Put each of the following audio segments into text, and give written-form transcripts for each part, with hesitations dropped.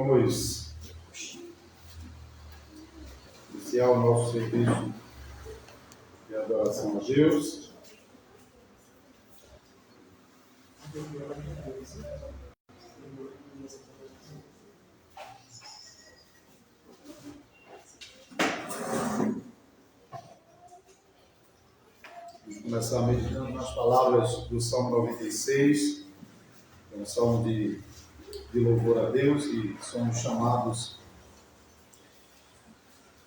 Vamos iniciar o nosso serviço de adoração a Deus. Vamos começar meditando nas palavras do Salmo 96, que é um salmo de louvor a Deus, e somos chamados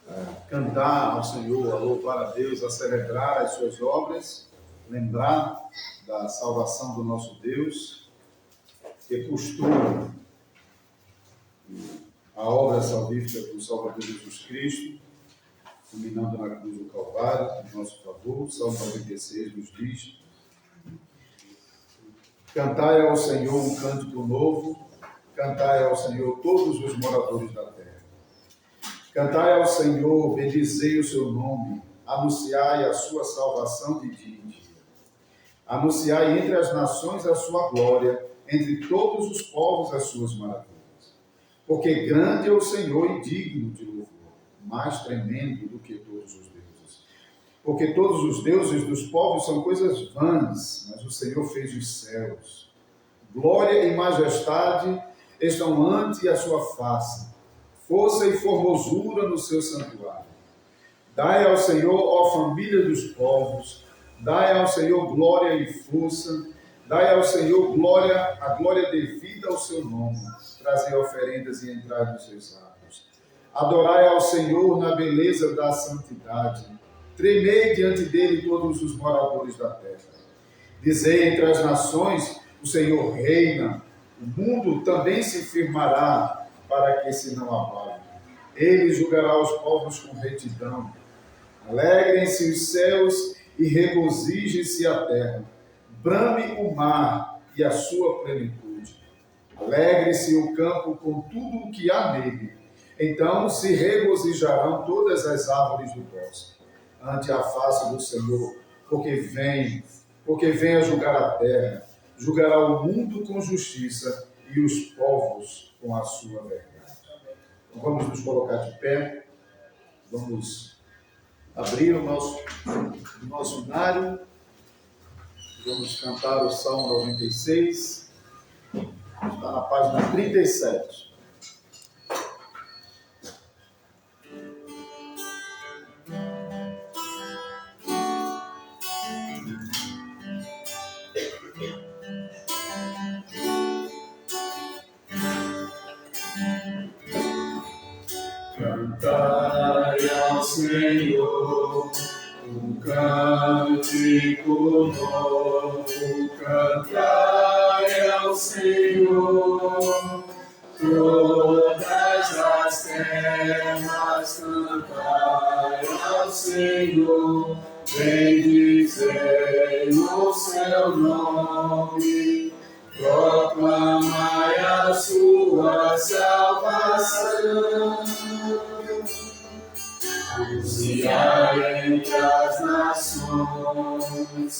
a cantar ao Senhor, a louvar a Deus, a celebrar as suas obras, lembrar da salvação do nosso Deus, que costura a obra salvífica do Salvador Jesus Cristo, culminando na cruz do Calvário, em nosso favor. O Salmo 96 nos diz: cantai ao Senhor um cântico novo, cantai ao Senhor todos os moradores da terra. Cantai ao Senhor, bendizei o seu nome, anunciai a sua salvação de dia em dia. Anunciai entre as nações a sua glória, entre todos os povos as suas maravilhas. Porque grande é o Senhor e digno de louvor, mais tremendo do que todos os deuses. Porque todos os deuses dos povos são coisas vãs, mas o Senhor fez os céus. Glória e majestade estão ante a sua face, força e formosura no seu santuário. Dai ao Senhor, ó família dos povos, dai ao Senhor glória e força, dai ao Senhor glória, a glória devida ao seu nome, trazei oferendas e entrai nos seus atos. Adorai ao Senhor na beleza da santidade, tremei diante dele todos os moradores da terra. Dizei entre as nações, o Senhor reina, o mundo também se firmará, para que se não abale. Ele julgará os povos com retidão. Alegrem-se os céus e regozije-se a terra. Brame o mar e a sua plenitude. Alegre-se o campo com tudo o que há nele. Então se regozijarão todas as árvores do bosque ante a face do Senhor, porque vem a julgar a terra, julgará o mundo com justiça e os povos com a sua verdade. Então vamos nos colocar de pé, vamos abrir o nosso unário, vamos cantar o Salmo 96, está na página 37. Cantai ao Senhor um cântico novo, cantai ao Senhor todas as terras, cantai ao Senhor, bendizei o seu nome, proclamai a sua salvação. Anunciai entre as nações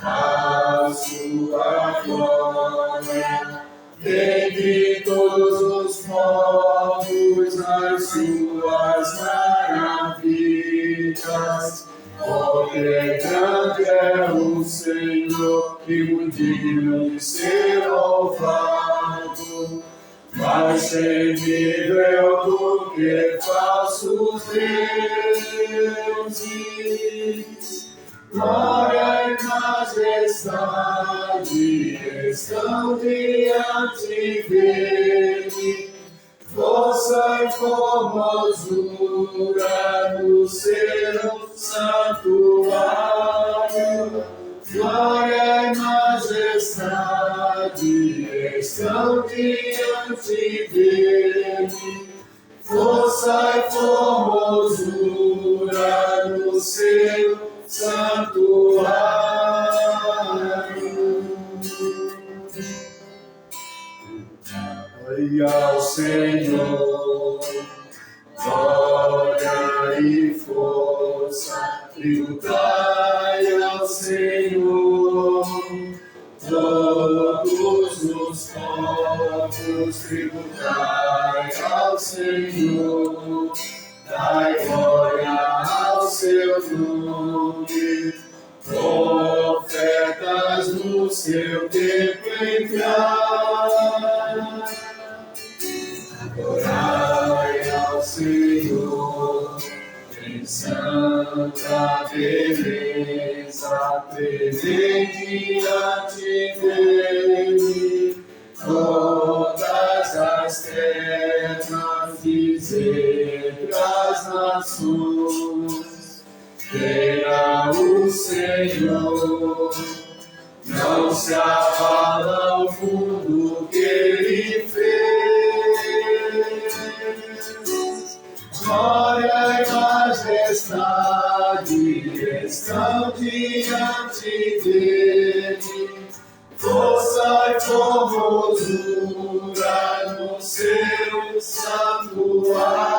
a sua glória, dentre todos os povos as suas maravilhas. Porque grande é o Senhor e muito digno de ser louvado, mais temível do que falsos deuses. Glória e majestade estão diante dele, força e formosura no seu santuário. Glória e majestade estão diante dele, força e formosura no seu santuário. Dai ao Senhor glória e força, tributai ao Senhor todos os povos, tributai Glorificai ao Senhor, dai glória ao seu nome, profetas no seu templo entrar. Adorai ao Senhor, em santa beleza, tremei diante dele, todas as terras, dizer pras nações, venha o Senhor, não se abala o mundo que ele fez. Glória e majestade estão diante dele, força e formosura no seu santuário.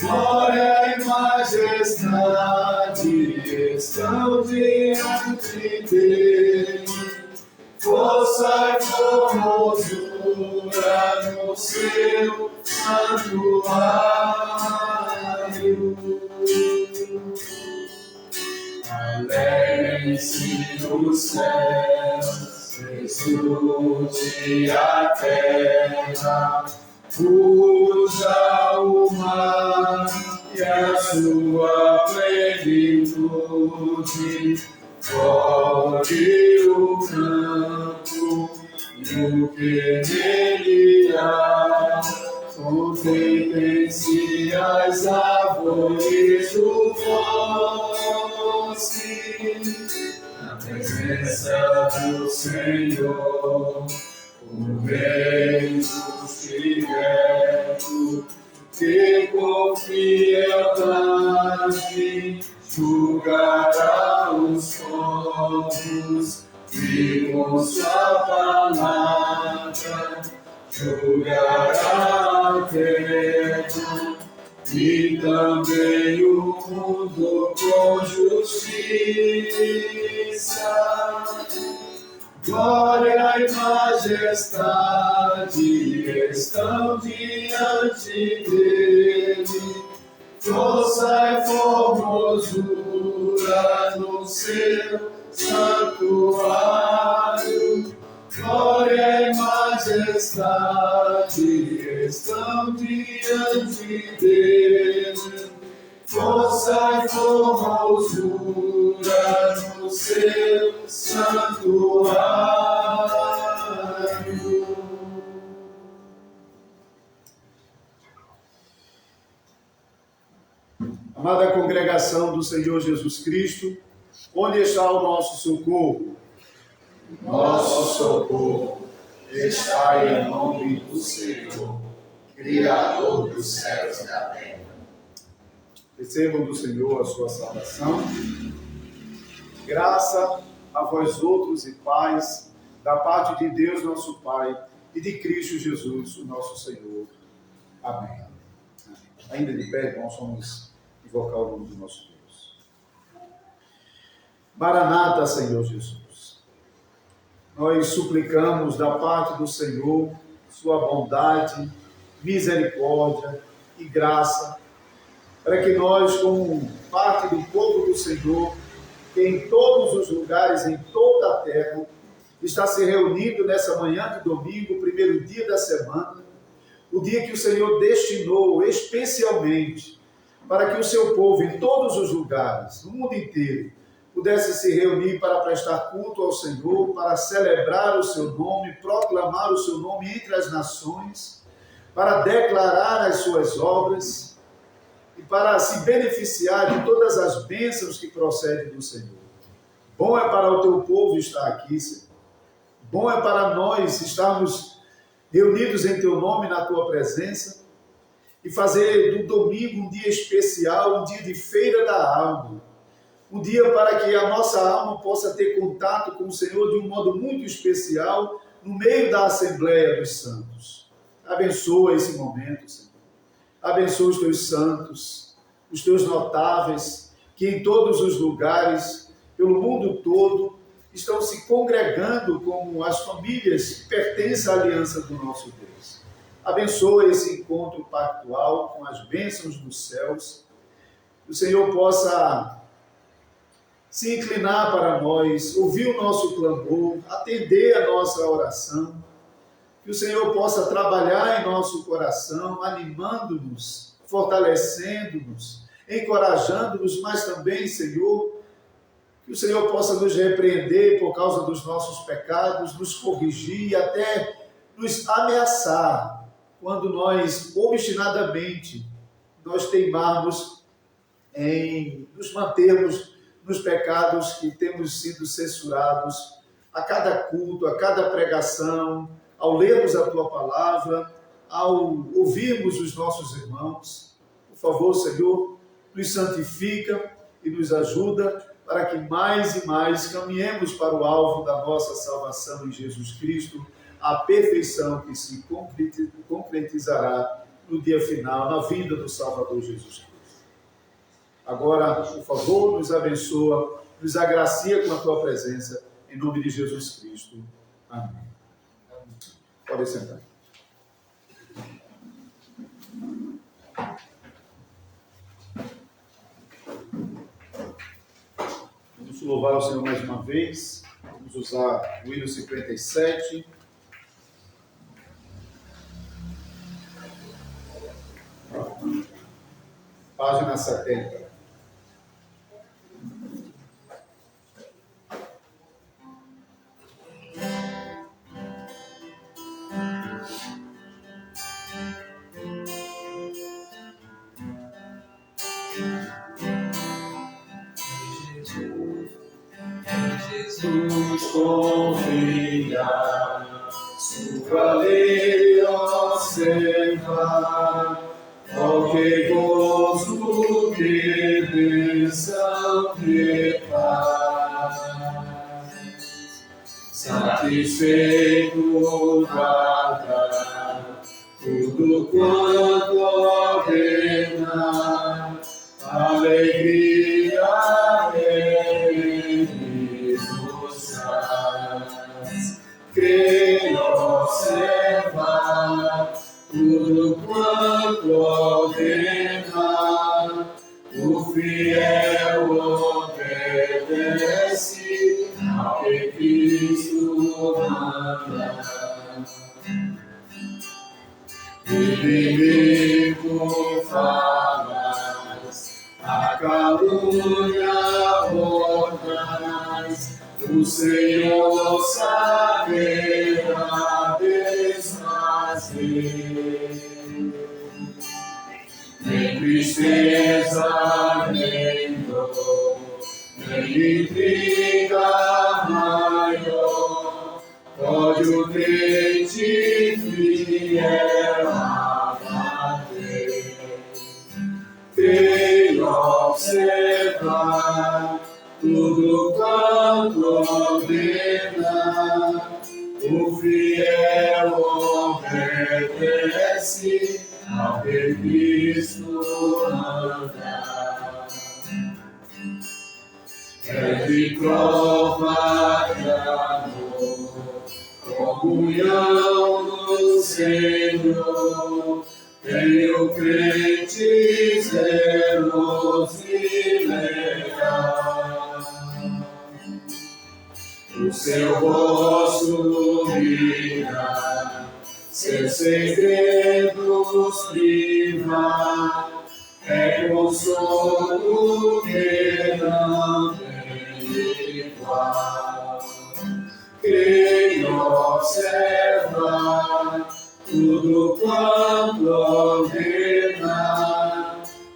Glória e majestade estão diante dele, força e formosura no seu santuário. Alegrem-se os céus, exulte a terra, fuja o mar e a sua plenitude, flore o campo e o que nele há, contemplem-se as árvores do bosque, na presença do Senhor, o Rei justo e reto, que com fialdade julgará os povos e com sua palavra julgará a terra e também o mundo com justiça. Glória e majestade estão diante dele, força e formosura no seu santuário. Glória e majestade estão diante dele, força e formosura no seu santuário. Amada congregação do Senhor Jesus Cristo, onde está o nosso socorro? Nosso socorro está em nome do Senhor, Criador dos céus e da terra. Recebam do Senhor a sua salvação. Graça a vós outros e paz, da parte de Deus nosso Pai e de Cristo Jesus, o nosso Senhor. Amém. Ainda de pé, irmãos, vamos invocar o nome do nosso Deus. Maranata, Senhor Jesus. Nós suplicamos da parte do Senhor sua bondade, misericórdia e graça, para que nós, como parte do povo do Senhor, que em todos os lugares, em toda a terra, está se reunindo nessa manhã de domingo, o primeiro dia da semana, o dia que o Senhor destinou especialmente para que o seu povo em todos os lugares, no mundo inteiro, pudesse se reunir para prestar culto ao Senhor, para celebrar o seu nome, proclamar o seu nome entre as nações, para declarar as suas obras e para se beneficiar de todas as bênçãos que procedem do Senhor. Bom é para o teu povo estar aqui, Senhor. Bom é para nós estarmos reunidos em teu nome, na tua presença, e fazer do domingo um dia especial, um dia de feira da alma, um dia para que a nossa alma possa ter contato com o Senhor de um modo muito especial no meio da Assembleia dos Santos. Abençoa esse momento, Senhor. Abençoa os teus santos, os teus notáveis, que em todos os lugares, pelo mundo todo, estão se congregando como as famílias que pertencem à aliança do nosso Deus. Abençoa esse encontro pactual com as bênçãos dos céus. Que o Senhor possa se inclinar para nós, ouvir o nosso clamor, atender a nossa oração. Que o Senhor possa trabalhar em nosso coração, animando-nos, fortalecendo-nos, encorajando-nos, mas também, Senhor, que o Senhor possa nos repreender por causa dos nossos pecados, nos corrigir e até nos ameaçar quando nós, obstinadamente, nós teimarmos em nos mantermos nos pecados que temos sido censurados a cada culto, a cada pregação, ao lermos a Tua palavra, ao ouvirmos os nossos irmãos. Por favor, Senhor, nos santifica e nos ajuda para que mais e mais caminhemos para o alvo da nossa salvação em Jesus Cristo, a perfeição que se concretizará no dia final, na vinda do Salvador Jesus Cristo. Agora, por favor, nos abençoa, nos agracia com a Tua presença, em nome de Jesus Cristo. Amém. Pode sentar. Vamos louvar o Senhor mais uma vez. Vamos usar o hino 57. Página 70. Jesus confia, sua lei observar, qualquer gozo que bênção prepara. Satisfeito guarda tudo quanto ordena, alegria crê e observa tudo quanto ordena, o fiel obedece ao que Cristo manda. Inimigo falas, a calúnia ornas, o Senhor saberá desfazer. Nem tristeza, nem dor, nem intriga maior, pode o crente fiel abater. Tem observar tudo quanto ordena, o fiel obedece ao que Cristo manda. É de prova de amor, comunhão do Senhor, tem o crente zeloso e leal. O seu rosto brilha, seus segredos priva, é consolo que não tem igual. Crê e observa tudo quanto ordena,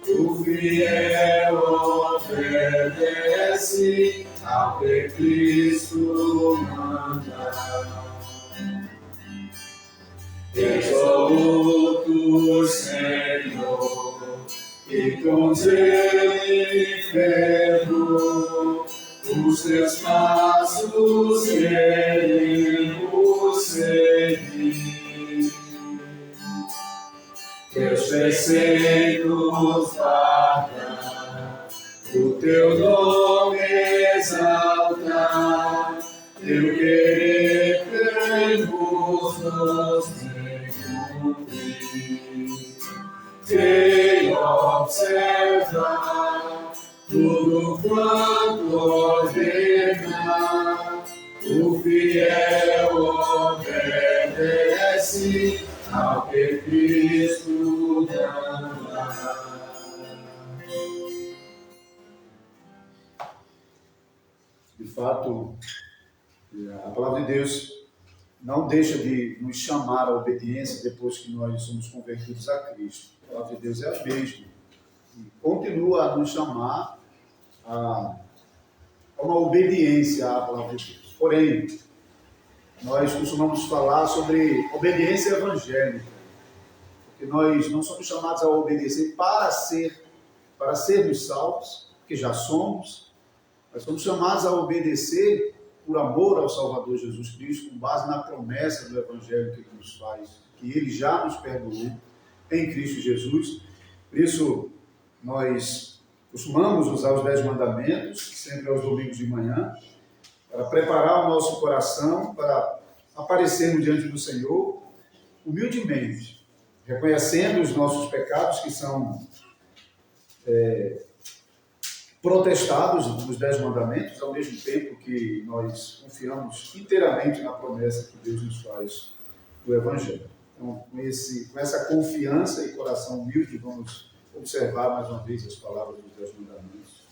o fiel obedece ao que Cristo manda. Resoluto, Senhor, e com zelo e ferro os teus passos queremos seguir. Teus preceitos guarda, o teu nome exalta, teu querer queremos nos cumprir. Quem observa tudo quanto ordena, o fiel obedece ao que Cristo manda. De fato, a palavra de Deus não deixa de nos chamar à obediência depois que nós somos convertidos a Cristo. A palavra de Deus é a mesma. E continua a nos chamar a uma obediência à palavra de Deus. Porém, nós costumamos falar sobre obediência evangélica, porque nós não somos chamados a obedecer para sermos salvos, que já somos, nós somos chamados a obedecer por amor ao Salvador Jesus Cristo, com base na promessa do Evangelho que Ele nos faz, que Ele já nos perdoou em Cristo Jesus. Por isso, nós costumamos usar os 10 mandamentos, sempre aos domingos de manhã, para preparar o nosso coração para aparecermos diante do Senhor, humildemente, reconhecendo os nossos pecados que são protestados nos 10 mandamentos, ao mesmo tempo que nós confiamos inteiramente na promessa que Deus nos faz do Evangelho. Então, com essa confiança e coração humilde, vamos observar mais uma vez as palavras dos 10 mandamentos.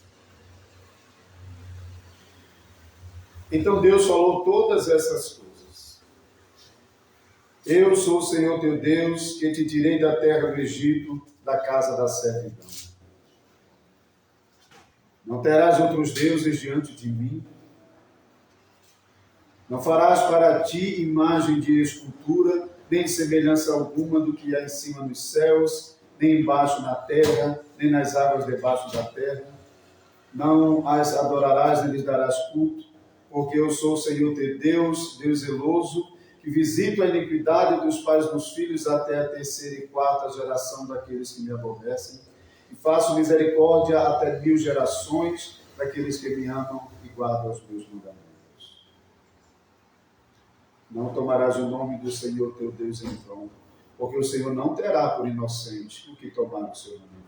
Então Deus falou todas essas coisas. Eu sou o Senhor teu Deus, que te tirei da terra do Egito, da casa da servidão. Não terás outros deuses diante de mim. Não farás para ti imagem de escultura, nem semelhança alguma do que há em cima nos céus, nem embaixo na terra, nem nas águas debaixo da terra. Não as adorarás, nem lhes darás culto, porque eu sou o Senhor teu Deus, Deus zeloso, que visito a iniquidade dos pais dos filhos até a 3ª e 4ª geração daqueles que me aborrecem, e faço misericórdia até 1000 gerações daqueles que me amam e guardam os meus mandamentos. Não tomarás o nome do Senhor teu Deus em vão, porque o Senhor não terá por inocente o que tomar o seu nome em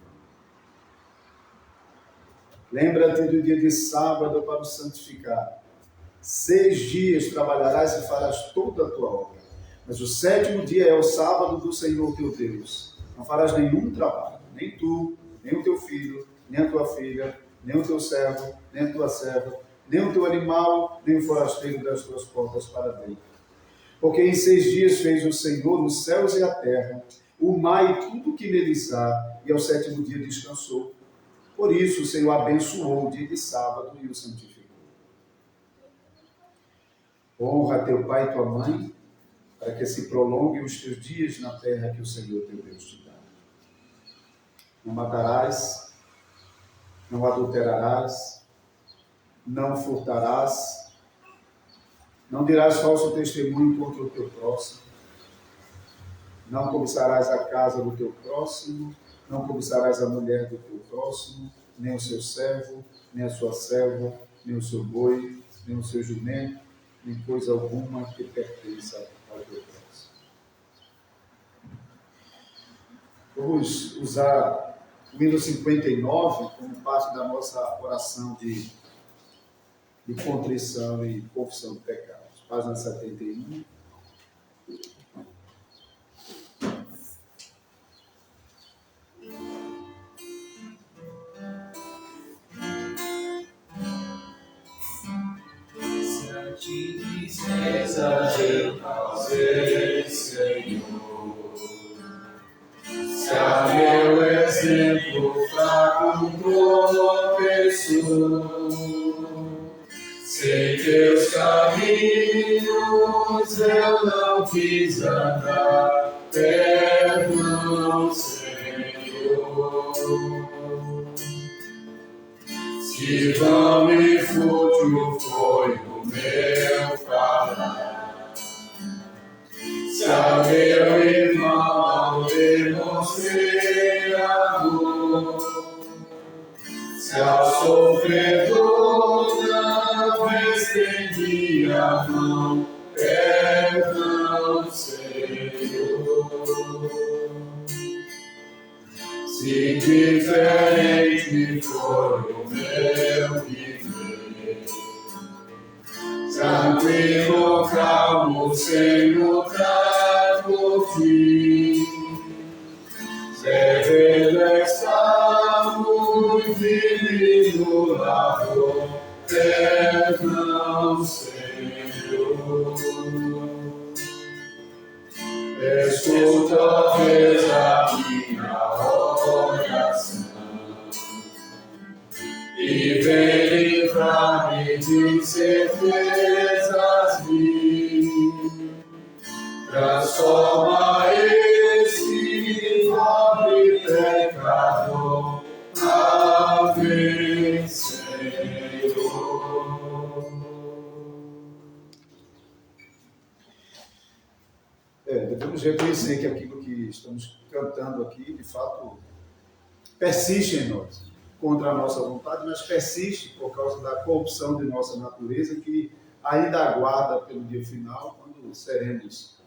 vão. Lembra-te do dia de sábado para o santificar. 6 dias trabalharás e farás toda a tua obra, mas o 7º dia é o sábado do Senhor teu Deus. Não farás nenhum trabalho, nem tu, nem o teu filho, nem a tua filha, nem o teu servo, nem a tua serva, nem o teu animal, nem o forasteiro das tuas portas para dentro. Porque em 6 dias fez o Senhor os céus e a terra, o mar e tudo que neles há, e ao 7º dia descansou. Por isso o Senhor abençoou o dia de sábado e o santificou. Honra teu pai e tua mãe, para que se prolonguem os teus dias na terra que o Senhor teu Deus te dá. Não matarás, não adulterarás, não furtarás, não dirás falso testemunho contra o teu próximo, não cobiçarás a casa do teu próximo, não cobiçarás a mulher do teu próximo, nem o seu servo, nem a sua serva, nem o seu boi, nem o seu jumento, nem coisa alguma que pertença ao teu próximo. Vamos usar o hino 59 como parte da nossa oração de contrição e confissão de pecados. Página 71. Tristeza eu causei, Senhor. Se a meu exemplo fraco tropeçou, sem teus caminhos eu não quis andar, perdão, Senhor. Se vão e fútil foi o meu falar, se a meu irmão demonstrei amor, se ao sofredor não estendi a mão, perdão, Senhor. Se diferente for o meu viver, tranquilo, calmo, sem lutar por ti, revelação divino labor, perdão, Senhor. Escuta, reza minha oração e vem livrar-me de incertezas mil. Transforma esse pobre pecador, Ave Senhor. Devemos reconhecer que aquilo que estamos cantando aqui, de fato, persiste em nós, contra a nossa vontade, mas persiste por causa da corrupção de nossa natureza, que ainda aguarda pelo dia final, quando seremos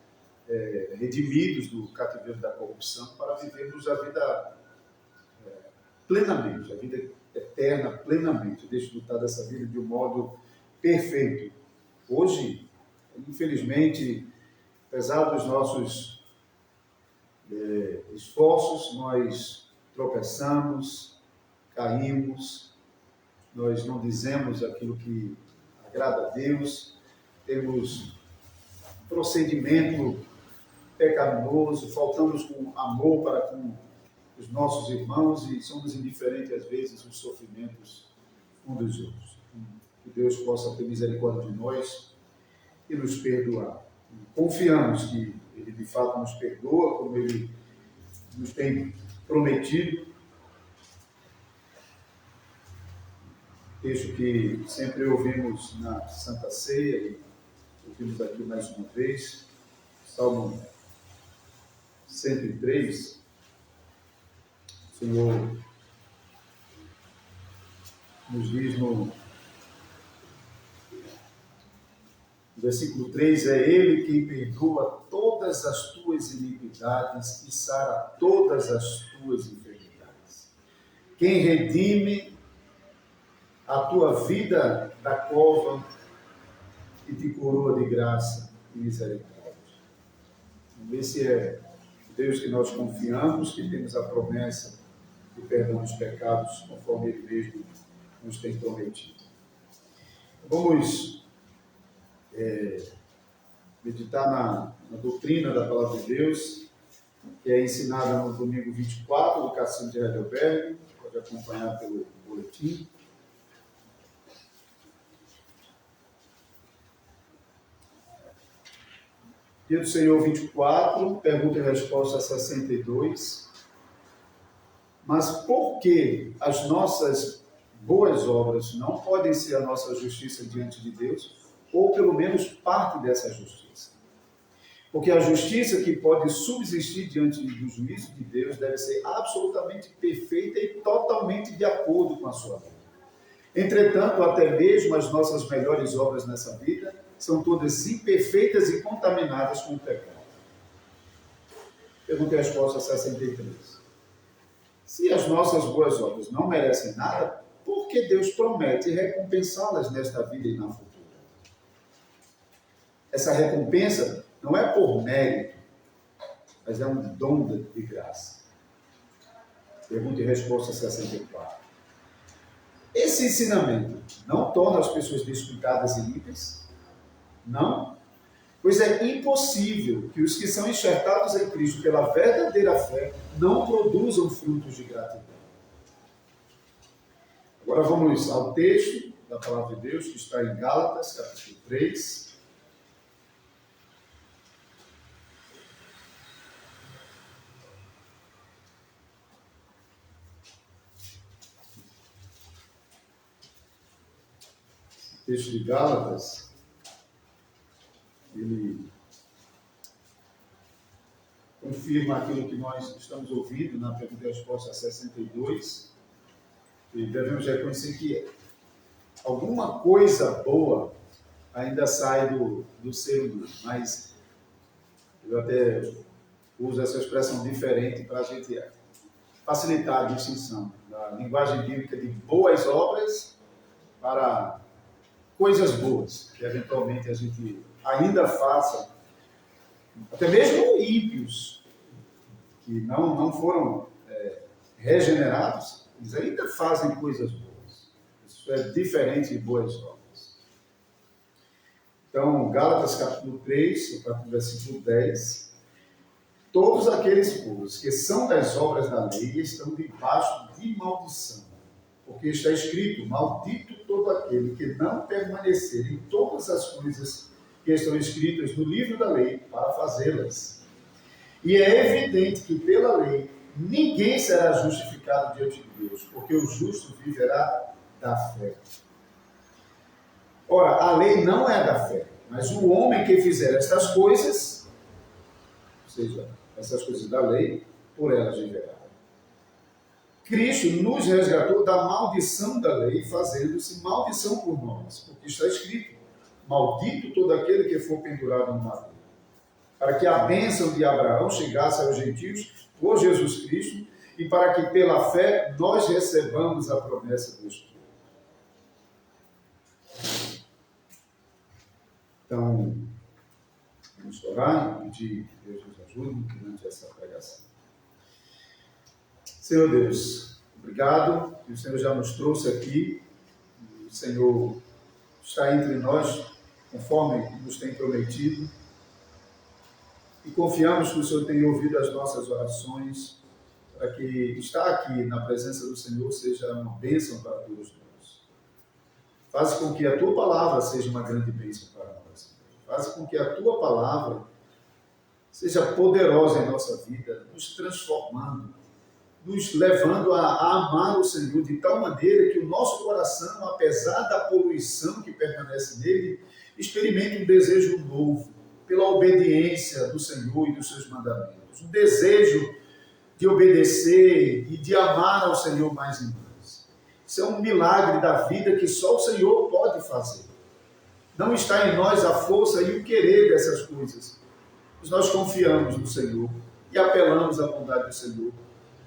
redimidos do cativeiro da corrupção, para vivermos a vida plenamente, a vida eterna plenamente, desfrutar dessa vida de um modo perfeito. Hoje, infelizmente, apesar dos nossos esforços, nós tropeçamos, caímos, nós não dizemos aquilo que agrada a Deus, temos procedimento pecaminoso, faltamos com amor para com os nossos irmãos e somos indiferentes às vezes aos sofrimentos uns dos outros. Que Deus possa ter misericórdia de nós e nos perdoar. Confiamos que Ele de fato nos perdoa, como Ele nos tem prometido. Texto que sempre ouvimos na Santa Ceia e ouvimos aqui mais uma vez, Salmo 103. O Senhor nos diz no versículo 3, é Ele quem perdoa todas as tuas iniquidades e sara todas as tuas enfermidades. Quem redime a tua vida da cova e te coroa de graça e misericórdia. Esse é o Deus que nós confiamos, que temos a promessa de perdão dos pecados, conforme Ele mesmo nos tem prometido. Vamos meditar na doutrina da Palavra de Deus, que é ensinada no domingo 24 do Cassino de Heidelberg, pode acompanhar pelo boletim. Dia do Senhor 24, pergunta e resposta 62. Mas por que as nossas boas obras não podem ser a nossa justiça diante de Deus? Ou pelo menos parte dessa justiça. Porque a justiça que pode subsistir diante do juízo de Deus deve ser absolutamente perfeita e totalmente de acordo com a sua vida. Entretanto, até mesmo as nossas melhores obras nessa vida são todas imperfeitas e contaminadas com o pecado. Pergunta e resposta 63. Se as nossas boas obras não merecem nada, por que Deus promete recompensá-las nesta vida e na futura? Essa recompensa não é por mérito, mas é um dom de graça. Pergunta e resposta 64. Esse ensinamento não torna as pessoas descuidadas e ímpias? Não. Pois é impossível que os que são enxertados em Cristo pela verdadeira fé não produzam frutos de gratidão. Agora vamos ao texto da Palavra de Deus, que está em Gálatas, capítulo 3. O texto de Gálatas, ele confirma aquilo que nós estamos ouvindo na pergunta e resposta 62, e devemos reconhecer que alguma coisa boa ainda sai do ser humano, mas eu até uso essa expressão diferente para a gente facilitar a distinção da linguagem bíblica de boas obras para coisas boas, que eventualmente a gente ainda faça, até mesmo ímpios, que não foram regenerados, eles ainda fazem coisas boas. Isso é diferente de boas obras. Então, Gálatas capítulo 3, a partir do versículo 10, todos aqueles povos que são das obras da lei estão debaixo de maldição, porque está escrito: maldito todo aquele que não permanecer em todas as coisas que estão escritas no livro da lei para fazê-las. E é evidente que pela lei ninguém será justificado diante de Deus, porque o justo viverá da fé. Ora, a lei não é da fé, mas o homem que fizer estas coisas, ou seja, essas coisas da lei, por elas viverá. Cristo nos resgatou da maldição da lei, fazendo-se maldição por nós, porque está escrito: maldito todo aquele que for pendurado no madeiro, para que a bênção de Abraão chegasse aos gentios por Jesus Cristo, e para que pela fé nós recebamos a promessa do Espírito. Então, vamos orar e pedir que Deus nos ajude durante essa pregação. Senhor Deus, obrigado que o Senhor já nos trouxe aqui. O Senhor está entre nós, conforme nos tem prometido. E confiamos que o Senhor tem ouvido as nossas orações, para que estar aqui na presença do Senhor seja uma bênção para todos nós. Faz com que a Tua palavra seja uma grande bênção para nós. Faz com que a Tua palavra seja poderosa em nossa vida, nos transformando, nos levando a amar o Senhor de tal maneira que o nosso coração, apesar da poluição que permanece nele, experimente um desejo novo pela obediência do Senhor e dos seus mandamentos. Um desejo de obedecer e de amar ao Senhor mais e mais. Isso é um milagre da vida que só o Senhor pode fazer. Não está em nós a força e o querer dessas coisas. Mas nós confiamos no Senhor e apelamos à bondade do Senhor,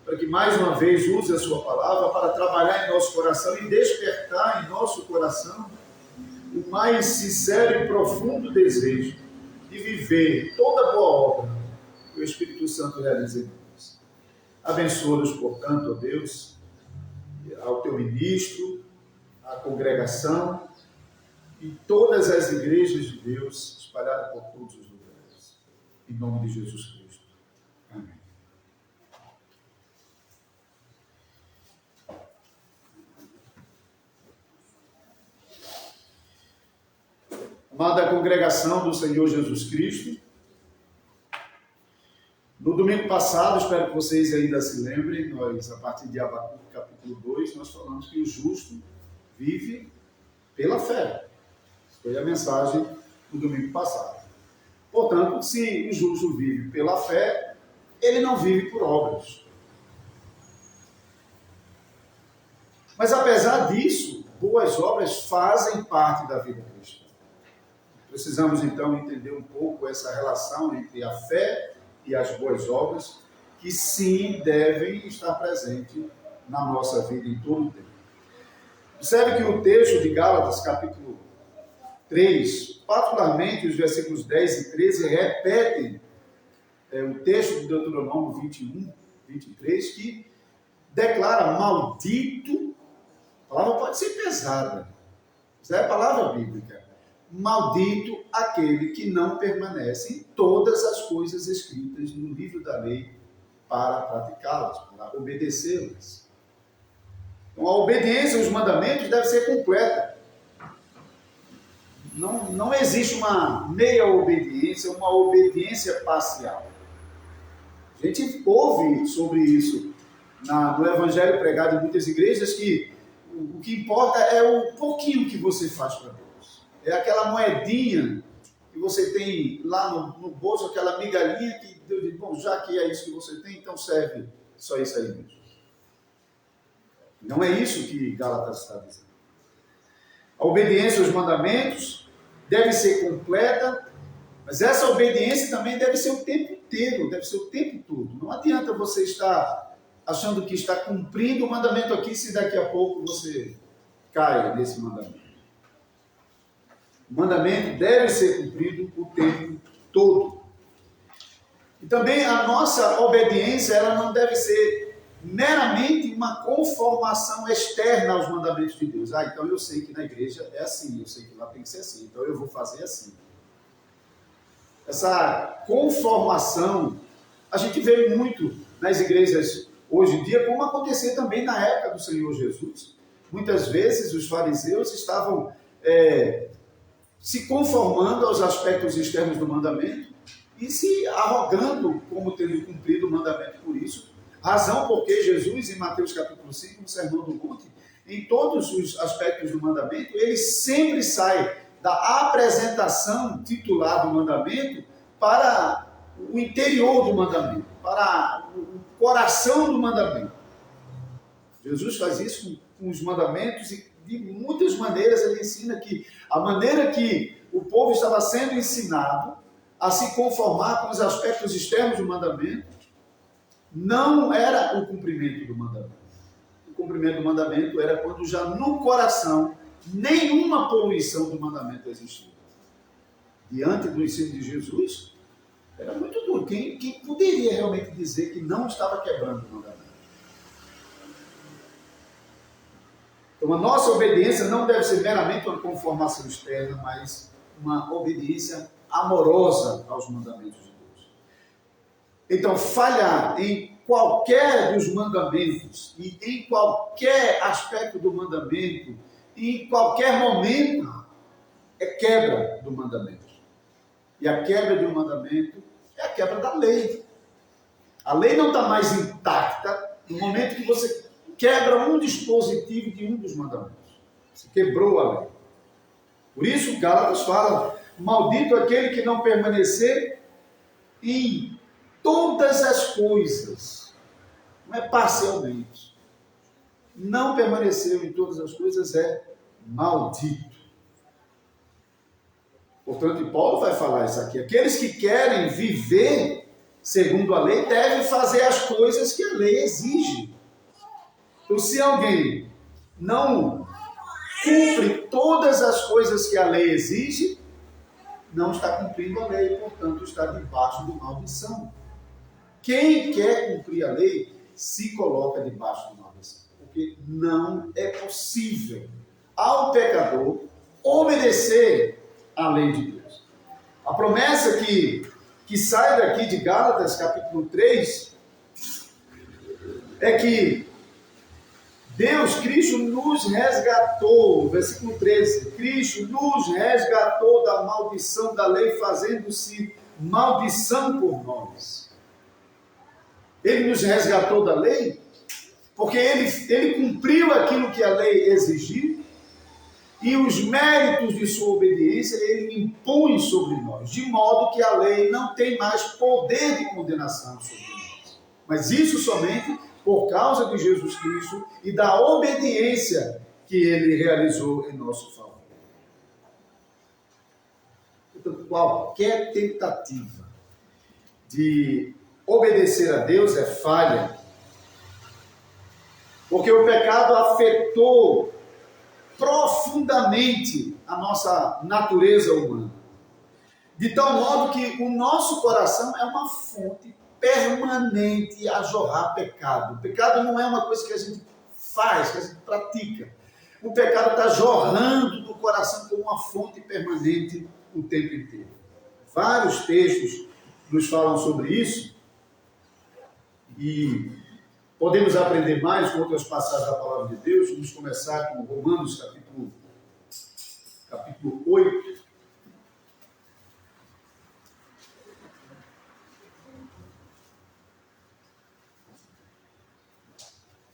para que mais uma vez use a sua palavra para trabalhar em nosso coração e despertar em nosso coração o mais sincero e profundo desejo de viver toda boa obra que o Espírito Santo realiza em nós. Abençoa-nos, portanto, ó Deus, ao teu ministro, à congregação e todas as igrejas de Deus espalhadas por todos os lugares. Em nome de Jesus Cristo. Amém. Amada congregação do Senhor Jesus Cristo, no domingo passado, espero que vocês ainda se lembrem, nós, a partir de Abacuque, capítulo 2, nós falamos que o justo vive pela fé. Essa foi a mensagem do domingo passado. Portanto, se o justo vive pela fé, ele não vive por obras. Mas apesar disso, boas obras fazem parte da vida cristã. Precisamos, então, entender um pouco essa relação entre a fé e as boas obras, que sim devem estar presentes na nossa vida em todo o tempo. Observe que o texto de Gálatas, capítulo 3, particularmente os versículos 10 e 13, repetem o texto de Deuteronômio 21, 23, que declara maldito. A palavra pode ser pesada, mas é a palavra bíblica. Maldito aquele que não permanece em todas as coisas escritas no livro da lei para praticá-las, para obedecê-las. Então, a obediência aos mandamentos deve ser completa. Não existe uma meia obediência, uma obediência parcial. A gente ouve sobre isso no Evangelho pregado em muitas igrejas, que o que importa é o pouquinho que você faz para Deus. É aquela moedinha que você tem lá no bolso, aquela migalhinha que Deus diz: bom, já que é isso que você tem, então serve só isso aí mesmo. Não é isso que Gálatas está dizendo. A obediência aos mandamentos deve ser completa, mas essa obediência também deve ser o tempo inteiro, deve ser o tempo todo. Não adianta você estar achando que está cumprindo o mandamento aqui, se daqui a pouco você cai nesse mandamento. O mandamento deve ser cumprido o tempo todo. E também a nossa obediência, ela não deve ser meramente uma conformação externa aos mandamentos de Deus. Então eu sei que na igreja é assim, eu sei que lá tem que ser assim, então eu vou fazer assim. Essa conformação, a gente vê muito nas igrejas hoje em dia, como acontecia também na época do Senhor Jesus. Muitas vezes os fariseus estavam se conformando aos aspectos externos do mandamento e se arrogando como tendo cumprido o mandamento por isso. Razão porque Jesus, em Mateus capítulo 5, no Sermão do Monte, em todos os aspectos do mandamento, ele sempre sai da apresentação titular do mandamento para o interior do mandamento, para o coração do mandamento. Jesus faz isso com os mandamentos e de muitas maneiras ele ensina que a maneira que o povo estava sendo ensinado a se conformar com os aspectos externos do mandamento não era o cumprimento do mandamento. O cumprimento do mandamento era quando já no coração nenhuma poluição do mandamento existia. Diante do ensino de Jesus, era muito duro. Quem poderia realmente dizer que não estava quebrando o mandamento? Então, a nossa obediência não deve ser meramente uma conformação externa, mas uma obediência amorosa aos mandamentos de Deus. Então, falhar em qualquer dos mandamentos e em qualquer aspecto do mandamento, em qualquer momento, é quebra do mandamento. E a quebra de um mandamento é a quebra da lei. A lei não está mais intacta no momento que você quebra um dispositivo de um dos mandamentos. Você quebrou a lei. Por isso, Gálatas fala: maldito aquele que não permanecer em todas as coisas. Não é parcialmente. Não permaneceu em todas as coisas é maldito. Portanto, Paulo vai falar isso aqui. Aqueles que querem viver segundo a lei devem fazer as coisas que a lei exige. Então, se alguém não cumpre todas as coisas que a lei exige, não está cumprindo a lei, portanto está debaixo de maldição. Quem quer cumprir a lei se coloca debaixo de maldição, porque não é possível ao pecador obedecer à lei de Deus. A promessa que sai daqui de Gálatas capítulo 3 é que Deus, Cristo nos resgatou, versículo 13, Cristo nos resgatou da maldição da lei, fazendo-se maldição por nós. Ele nos resgatou da lei, porque ele cumpriu aquilo que a lei exigia, e os méritos de sua obediência ele impõe sobre nós, de modo que a lei não tem mais poder de condenação sobre nós. Mas isso somente por causa de Jesus Cristo e da obediência que ele realizou em nosso favor. Então, qualquer tentativa de obedecer a Deus é falha, porque o pecado afetou profundamente a nossa natureza humana, de tal modo que o nosso coração é uma fonte permanente a jorrar pecado. O pecado não é uma coisa que a gente faz, que a gente pratica. O pecado está jorrando do coração como uma fonte permanente o tempo inteiro. Vários textos nos falam sobre isso e podemos aprender mais com outras passagens da palavra de Deus. Vamos começar com Romanos capítulo 8.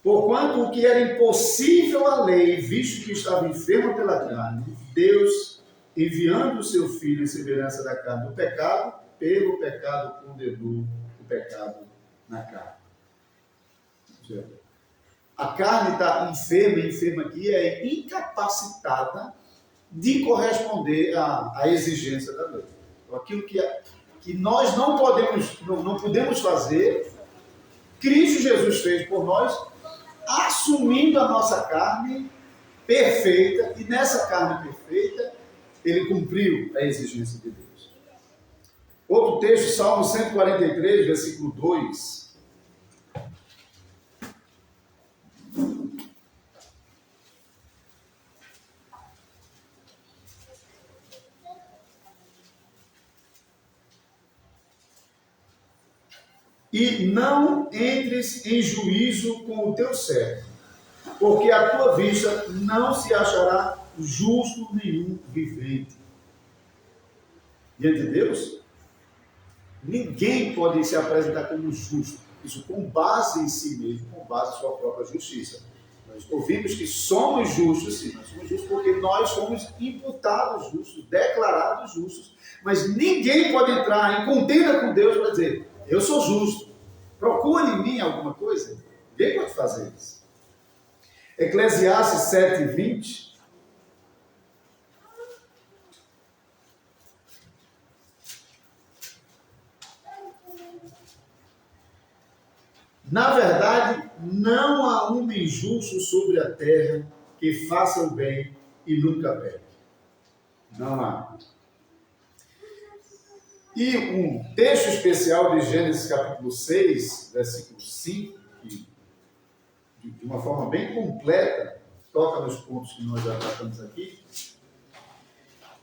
Porquanto o que era impossível à lei, visto que estava enfermo pela carne, Deus, enviando o seu Filho em semelhança da carne do pecado, pelo pecado condenou o pecado na carne. A carne está enferma aqui, é incapacitada de corresponder à exigência da lei. Então, aquilo que nós não podemos fazer, Cristo Jesus fez por nós, assumindo a nossa carne perfeita, e nessa carne perfeita, ele cumpriu a exigência de Deus. Outro texto, Salmo 143, versículo 2. E não entres em juízo com o teu servo, porque à tua vista não se achará justo nenhum vivente. Diante de Deus, ninguém pode se apresentar como justo, isso com base em si mesmo, com base em sua própria justiça. Nós ouvimos que somos justos, sim, nós somos justos porque nós somos imputados justos, declarados justos, mas ninguém pode entrar em contenda com Deus para dizer, eu sou justo, procure em mim alguma coisa. Ninguém pode fazer isso. Eclesiastes 7:20. Na verdade, não há homem justo sobre a terra que faça o bem e nunca peque. Não há. E um texto especial de Gênesis capítulo 6, versículo 5, que de uma forma bem completa toca nos pontos que nós já tratamos aqui.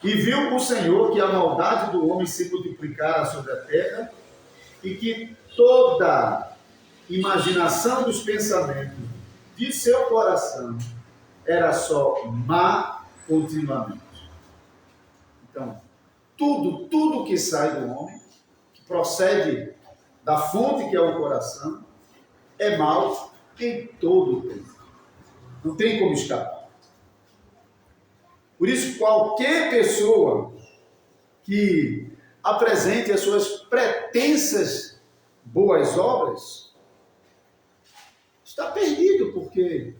E viu o Senhor que a maldade do homem se multiplicara sobre a terra e que toda imaginação dos pensamentos de seu coração era só má continuamente. Então, tudo que sai do homem, que procede da fonte que é o coração, é mal em todo o tempo. Não tem como escapar. Por isso, qualquer pessoa que apresente as suas pretensas boas obras está perdido, porque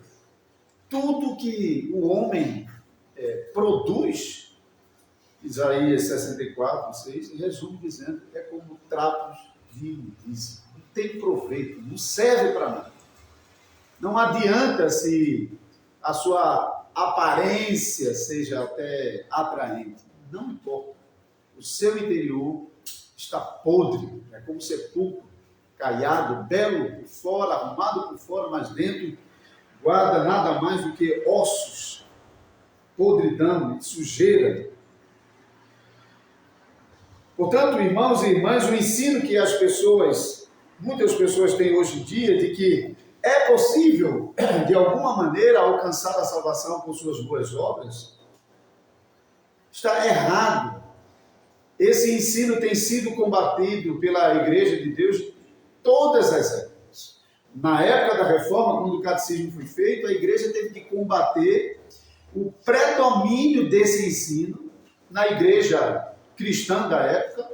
tudo que o homem produz, Isaías 64:6, resume dizendo, é como trapos de imundícia. Não tem proveito, não serve para nada. Não adianta se a sua aparência seja até atraente. Não importa. O seu interior está podre, é como sepulcro, caiado, belo por fora, arrumado por fora, mas dentro guarda nada mais do que ossos, podridão, sujeira. Portanto, irmãos e irmãs, o ensino que muitas pessoas têm hoje em dia, de que é possível, de alguma maneira, alcançar a salvação com suas boas obras, está errado. Esse ensino tem sido combatido pela Igreja de Deus todas as épocas. Na época da Reforma, quando o catecismo foi feito, a Igreja teve que combater o predomínio desse ensino na Igreja cristã da época,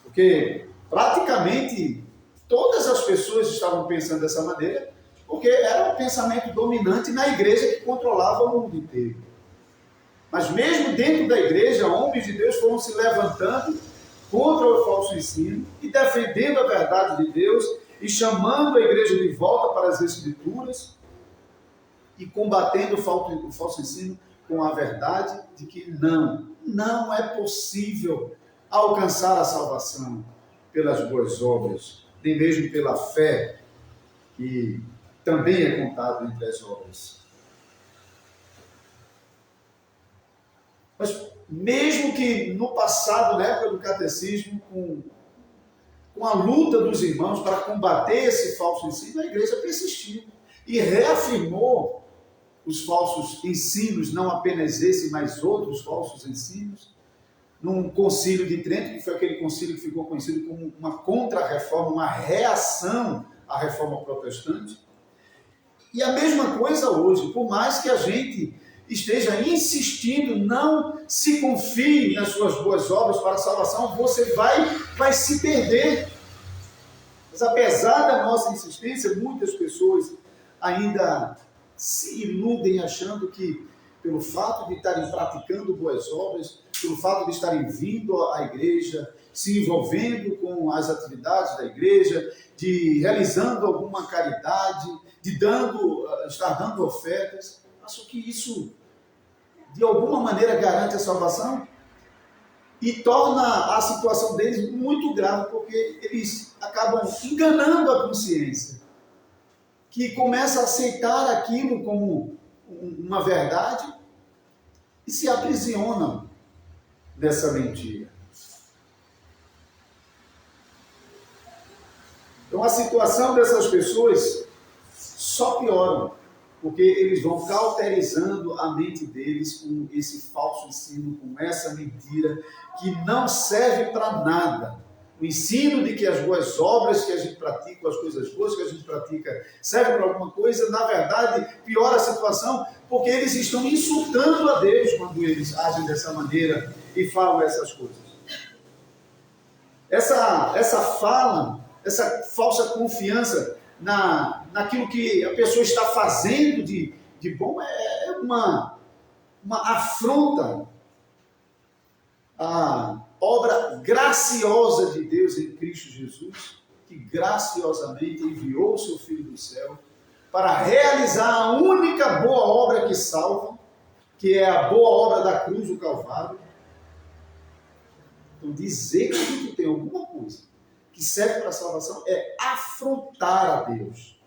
porque praticamente todas as pessoas estavam pensando dessa maneira, porque era o pensamento dominante na igreja que controlava o mundo inteiro. Mas mesmo dentro da igreja, homens de Deus foram se levantando contra o falso ensino e defendendo a verdade de Deus e chamando a igreja de volta para as Escrituras e combatendo o falso ensino com a verdade de que não é possível alcançar a salvação pelas boas obras, nem mesmo pela fé, que também é contado entre as obras. Mas mesmo que no passado, na época do catecismo, com a luta dos irmãos para combater esse falso ensino, a igreja persistiu e reafirmou os falsos ensinos, não apenas esse, mas outros falsos ensinos, num concílio de Trento, que foi aquele concílio que ficou conhecido como uma contra-reforma, uma reação à reforma protestante. E a mesma coisa hoje, por mais que a gente esteja insistindo, não se confie nas suas boas obras para a salvação, você vai se perder. Mas apesar da nossa insistência, muitas pessoas ainda se iludem achando que, pelo fato de estarem praticando boas obras, pelo fato de estarem vindo à igreja, se envolvendo com as atividades da igreja, de realizando alguma caridade, de estar dando ofertas. Acho que isso, de alguma maneira, garante a salvação e torna a situação deles muito grave, porque eles acabam enganando a consciência, que começa a aceitar aquilo como uma verdade e se aprisionam nessa mentira. Então a situação dessas pessoas só piora, porque eles vão cauterizando a mente deles com esse falso ensino, com essa mentira que não serve para nada. O ensino de que as boas obras que a gente pratica, as coisas boas que a gente pratica, servem para alguma coisa, na verdade, piora a situação, porque eles estão insultando a Deus quando eles agem dessa maneira e falam essas coisas. Essa fala, essa falsa confiança naquilo que a pessoa está fazendo de bom, é uma afronta à obra graciosa de Deus em Cristo Jesus, que graciosamente enviou o seu Filho do céu para realizar a única boa obra que salva, que é a boa obra da cruz do Calvário. Então dizer que tem alguma coisa que serve para a salvação é afrontar a Deus.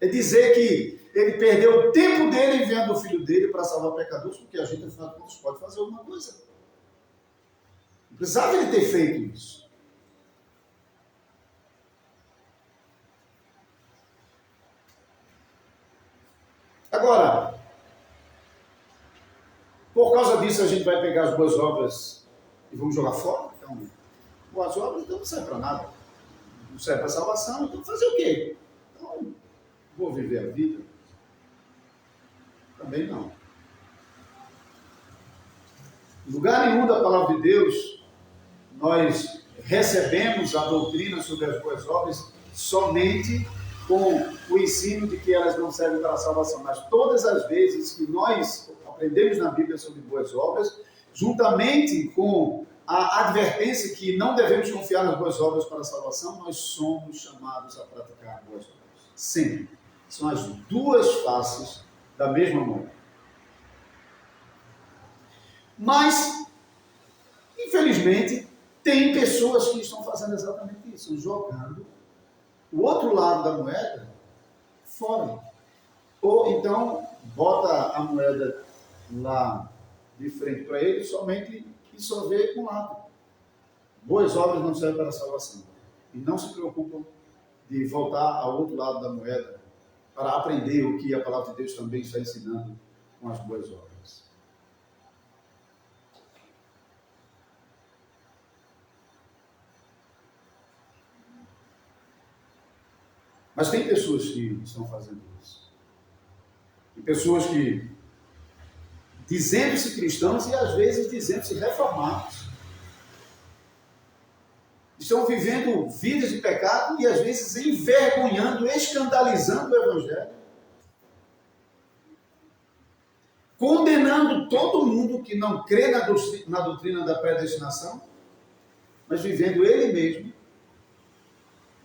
É dizer que ele perdeu o tempo dele enviando o Filho dele para salvar pecadores, porque a gente, afinal de contas, pode fazer alguma coisa. Não precisava ele ter feito isso. Agora, por causa disso, a gente vai pegar as boas obras e vamos jogar fora? Então, boas obras então não serve para nada. Não serve para salvação, então fazer o quê? Então, vou viver a vida? Também não. Em lugar nenhum da palavra de Deus, nós recebemos a doutrina sobre as boas obras somente com o ensino de que elas não servem para a salvação. Mas todas as vezes que nós aprendemos na Bíblia sobre boas obras, juntamente com a advertência que não devemos confiar nas boas obras para a salvação, nós somos chamados a praticar boas obras. Sempre. São as duas faces da mesma moeda. Mas, infelizmente, tem pessoas que estão fazendo exatamente isso, jogando o outro lado da moeda fora. Ou então, bota a moeda lá de frente para ele somente e só vê com um lado. Boas obras não servem para a salvação. E não se preocupam de voltar ao outro lado da moeda para aprender o que a palavra de Deus também está ensinando com as boas obras. Mas tem pessoas que estão fazendo isso. Tem pessoas que, dizendo-se cristãos e às vezes dizendo-se reformados, estão vivendo vidas de pecado e às vezes envergonhando, escandalizando o Evangelho, condenando todo mundo que não crê na doutrina da predestinação, mas vivendo ele mesmo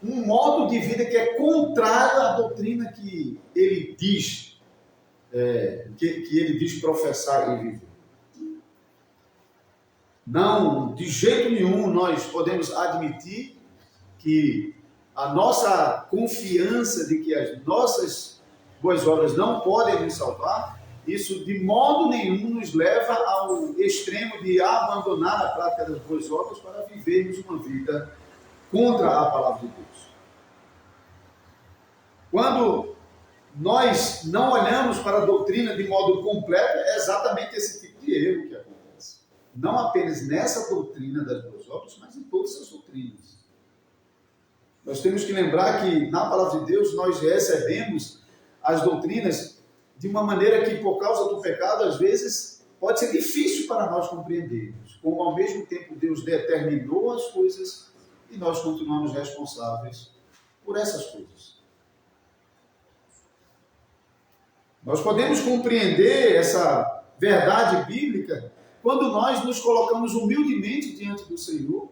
um modo de vida que é contrário à doutrina que ele diz, que ele diz professar e viver. Não, de jeito nenhum nós podemos admitir que a nossa confiança de que as nossas boas obras não podem nos salvar, isso de modo nenhum nos leva ao extremo de abandonar a prática das boas obras para vivermos uma vida contra a palavra de Deus. Quando nós não olhamos para a doutrina de modo completo, é exatamente esse tipo de erro que acontece. Não apenas nessa doutrina das boas obras, mas em todas as doutrinas. Nós temos que lembrar que na palavra de Deus nós recebemos as doutrinas de uma maneira que, por causa do pecado, às vezes pode ser difícil para nós compreendermos. Como ao mesmo tempo Deus determinou as coisas e nós continuamos responsáveis por essas coisas. Nós podemos compreender essa verdade bíblica quando nós nos colocamos humildemente diante do Senhor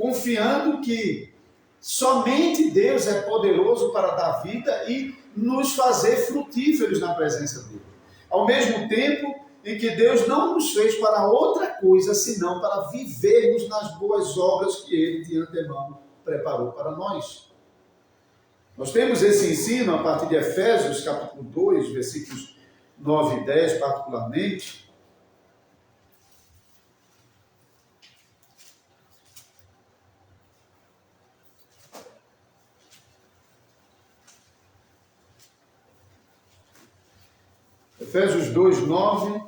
confiando que somente Deus é poderoso para dar vida e nos fazer frutíferos na presença dele. Ao mesmo tempo em que Deus não nos fez para outra coisa, senão para vivermos nas boas obras que ele de antemão preparou para nós. Nós temos esse ensino a partir de Efésios, capítulo 2, versículos 9 e 10, particularmente. Efésios 2, 9.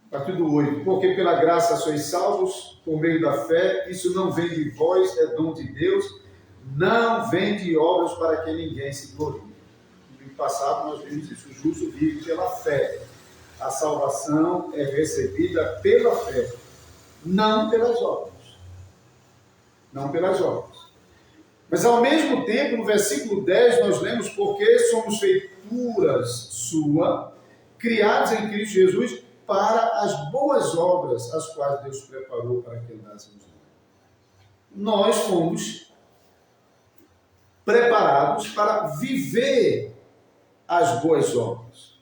A partir do 8. Porque pela graça sois salvos por meio da fé, isso não vem de vós, é dom de Deus, não vem de obras para que ninguém se glorie. No domingo passado nós vimos isso, o justo vive pela fé. A salvação é recebida pela fé, não pelas obras. Não pelas obras. Mas ao mesmo tempo, no versículo 10, nós lemos, porque somos feituras sua, criados em Cristo Jesus, para as boas obras, as quais Deus preparou para que andássemos nela. Nós fomos preparados para viver as boas obras.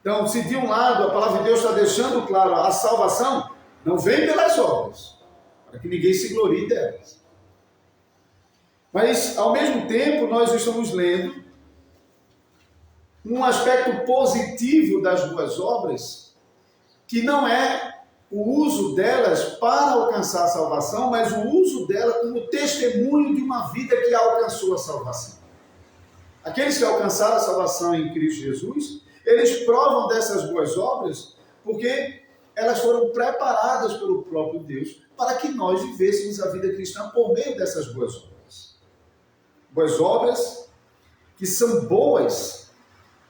Então, se de um lado a palavra de Deus está deixando claro, a salvação não vem pelas obras, para que ninguém se glorie delas. Mas, ao mesmo tempo, nós estamos lendo um aspecto positivo das boas obras, que não é o uso delas para alcançar a salvação, mas o uso dela como testemunho de uma vida que alcançou a salvação. Aqueles que alcançaram a salvação em Cristo Jesus, eles provam dessas boas obras porque elas foram preparadas pelo próprio Deus para que nós vivêssemos a vida cristã por meio dessas boas obras. Boas obras que são boas,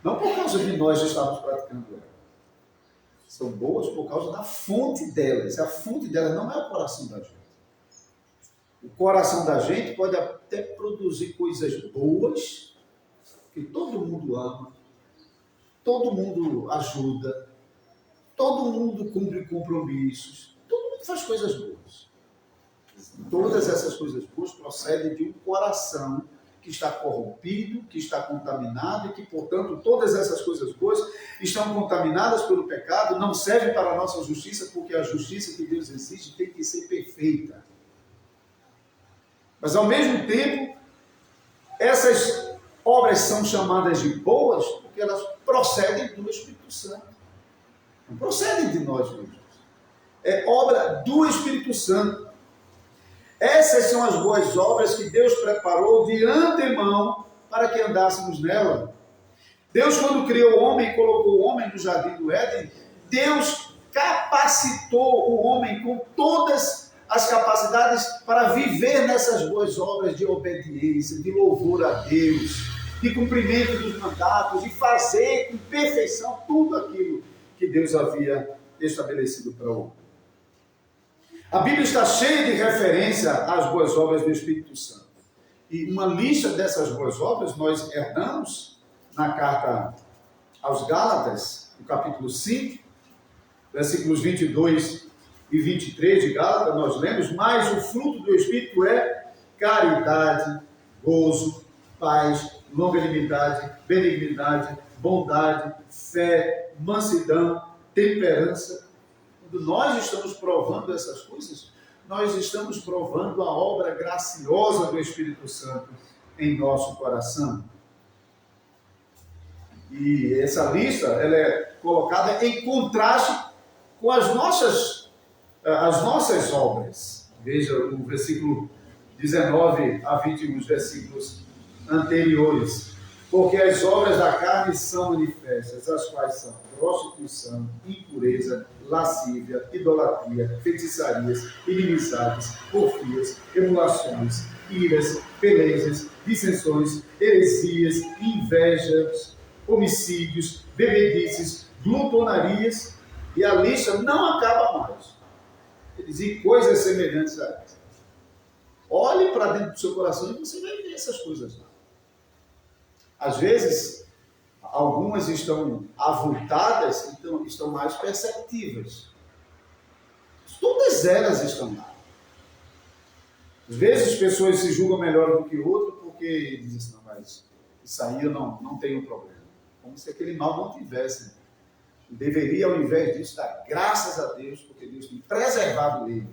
não por causa de nós estarmos praticando elas. São boas por causa da fonte delas. A fonte delas não é o coração da gente. O coração da gente pode até produzir coisas boas, que todo mundo ama, todo mundo ajuda, todo mundo cumpre compromissos, todo mundo faz coisas boas. Todas essas coisas boas procedem de um coração que está corrompido, que está contaminado e que, portanto, todas essas coisas boas estão contaminadas pelo pecado, não servem para a nossa justiça, porque a justiça que Deus exige tem que ser perfeita. Mas, ao mesmo tempo, essas obras são chamadas de boas porque elas procedem do Espírito Santo. Não procedem de nós mesmos. É obra do Espírito Santo. Essas são as boas obras que Deus preparou de antemão para que andássemos nela. Deus, quando criou o homem e colocou o homem no jardim do Éden, Deus capacitou o homem com todas as capacidades para viver nessas boas obras de obediência, de louvor a Deus, de cumprimento dos mandatos, de fazer com perfeição tudo aquilo que Deus havia estabelecido para o homem. A Bíblia está cheia de referência às boas obras do Espírito Santo. E uma lista dessas boas obras nós herdamos na carta aos Gálatas, no capítulo 5, versículos 22 e 23 de Gálatas, nós lemos, mas o fruto do Espírito é caridade, gozo, paz, longanimidade, benignidade, bondade, fé, mansidão, temperança. Quando nós estamos provando essas coisas, nós estamos provando a obra graciosa do Espírito Santo em nosso coração. E essa lista ela é colocada em contraste com as nossas obras. Veja o versículo 19 a 21, os versículos anteriores. Porque as obras da carne são manifestas, as quais são prostituição, impureza, lascívia, idolatria, feitiçarias, inimizades, porfias, emulações, iras, pelejas, dissensões, heresias, invejas, homicídios, bebedices, glutonarias, e a lista não acaba mais. Ele diz coisas semelhantes a essas. Olhe para dentro do seu coração e você vai ver essas coisas lá. Às vezes, Algumas estão avultadas, então estão mais perceptíveis. Todas elas estão lá. Às vezes as pessoas se julgam melhor do que outro porque dizem assim, não, mas isso aí eu não tenho problema. Como se aquele mal não tivesse. Deveria, ao invés disso, dar graças a Deus, porque Deus tem preservado ele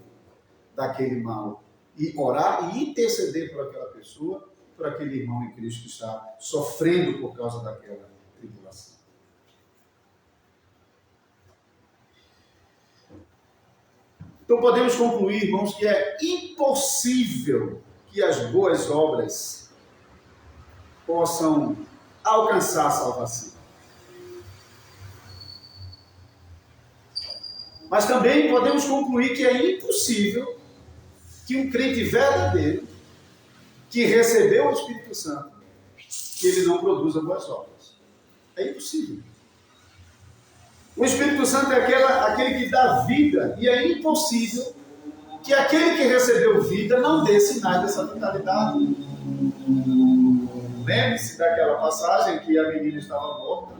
daquele mal. E orar e interceder por aquela pessoa, por aquele irmão em Cristo que está sofrendo por causa daquela tribulação. Então podemos concluir, irmãos, que é impossível que as boas obras possam alcançar a salvação. Mas também podemos concluir que é impossível que um crente verdadeiro, que recebeu o Espírito Santo, que ele não produza boas obras. É impossível. O Espírito Santo é aquele que dá vida, e é impossível que aquele que recebeu vida não dê sinais dessa vitalidade. Lembre-se daquela passagem que a menina estava morta.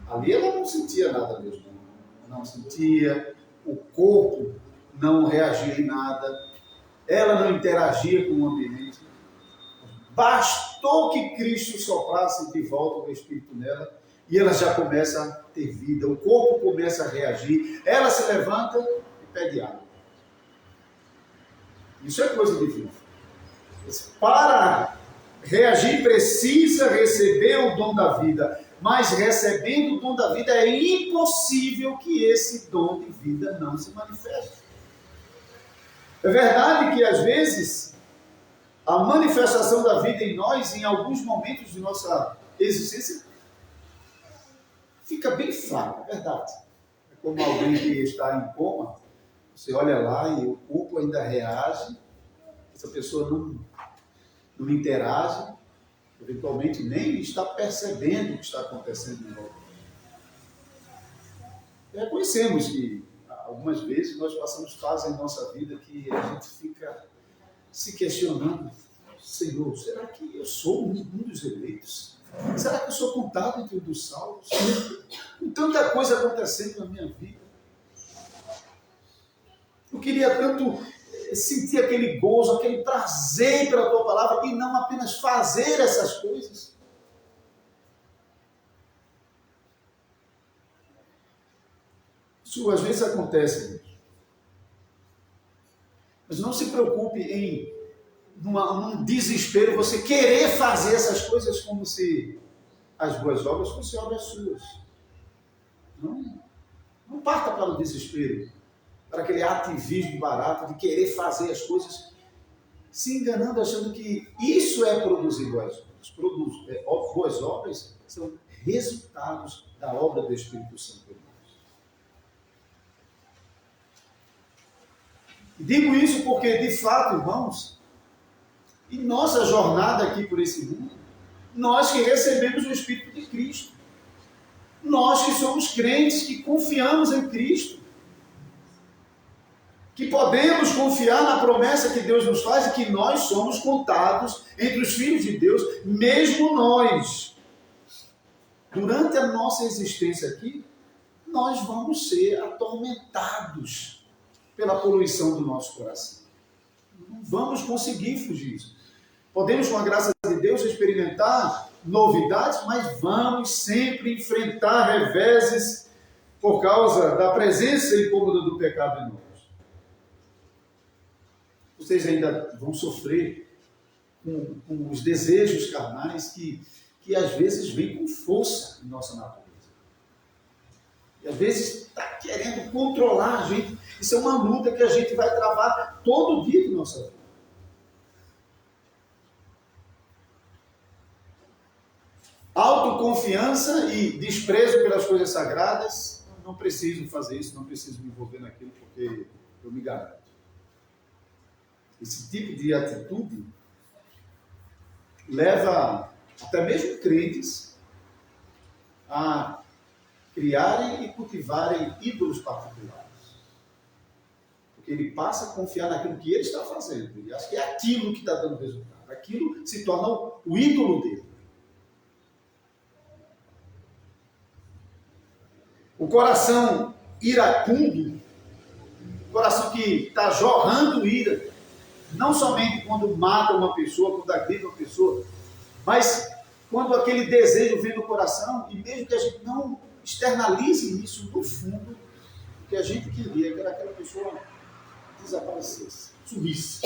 Ali ela não sentia nada mesmo. Não sentia, o corpo não reagia em nada, ela não interagia com o ambiente. Bastou que Cristo soprasse de volta o Espírito nela e ela já começa a ter vida, o corpo começa a reagir, ela se levanta e pede água. Isso é coisa divina. Para reagir precisa receber o dom da vida, mas recebendo o dom da vida é impossível que esse dom de vida não se manifeste. É verdade que às vezes a manifestação da vida em nós, em alguns momentos de nossa existência, fica bem fraca, é verdade. É como alguém que está em coma, você olha lá e o corpo ainda reage, essa pessoa não interage, eventualmente nem está percebendo o que está acontecendo em volta. Reconhecemos que algumas vezes nós passamos fases em nossa vida que a gente fica se questionando, Senhor, será que eu sou um dos eleitos? Será que eu sou contado entre os dos salvos? Com tanta coisa acontecendo na minha vida. Eu queria tanto sentir aquele gozo, aquele prazer pela tua palavra e não apenas fazer essas coisas. Isso às vezes acontece. Mas não se preocupe em, num desespero, você querer fazer essas coisas como se as boas obras fossem obras suas. Não parta para o desespero, para aquele ativismo barato de querer fazer as coisas, se enganando, achando que isso é produzir boas obras. Boas obras são resultados da obra do Espírito Santo. Digo isso porque, de fato, irmãos, em nossa jornada aqui por esse mundo, nós que recebemos o Espírito de Cristo, nós que somos crentes, que confiamos em Cristo, que podemos confiar na promessa que Deus nos faz e que nós somos contados entre os filhos de Deus, mesmo nós. Durante a nossa existência aqui, nós vamos ser atormentados pela poluição do nosso coração. Não vamos conseguir fugir disso. Podemos, com a graça de Deus, experimentar novidades, mas vamos sempre enfrentar reveses por causa da presença incômoda do pecado em nós. Vocês ainda vão sofrer com os desejos carnais que às vezes vêm com força em nossa natureza. E às vezes está querendo controlar a gente. Isso é uma luta que a gente vai travar todo dia de nossa vida. Autoconfiança e desprezo pelas coisas sagradas. Não preciso fazer isso, não preciso me envolver naquilo porque eu me garanto. Esse tipo de atitude leva até mesmo crentes a criarem e cultivarem ídolos particulares. Porque ele passa a confiar naquilo que ele está fazendo. Ele acha que é aquilo que está dando resultado. Aquilo se torna o ídolo dele. O coração iracundo, o coração que está jorrando ira, não somente quando mata uma pessoa, quando agride uma pessoa, mas quando aquele desejo vem do coração, e mesmo que a gente não externalize isso no fundo, o que a gente queria é que aquela pessoa desaparecesse, sumisse.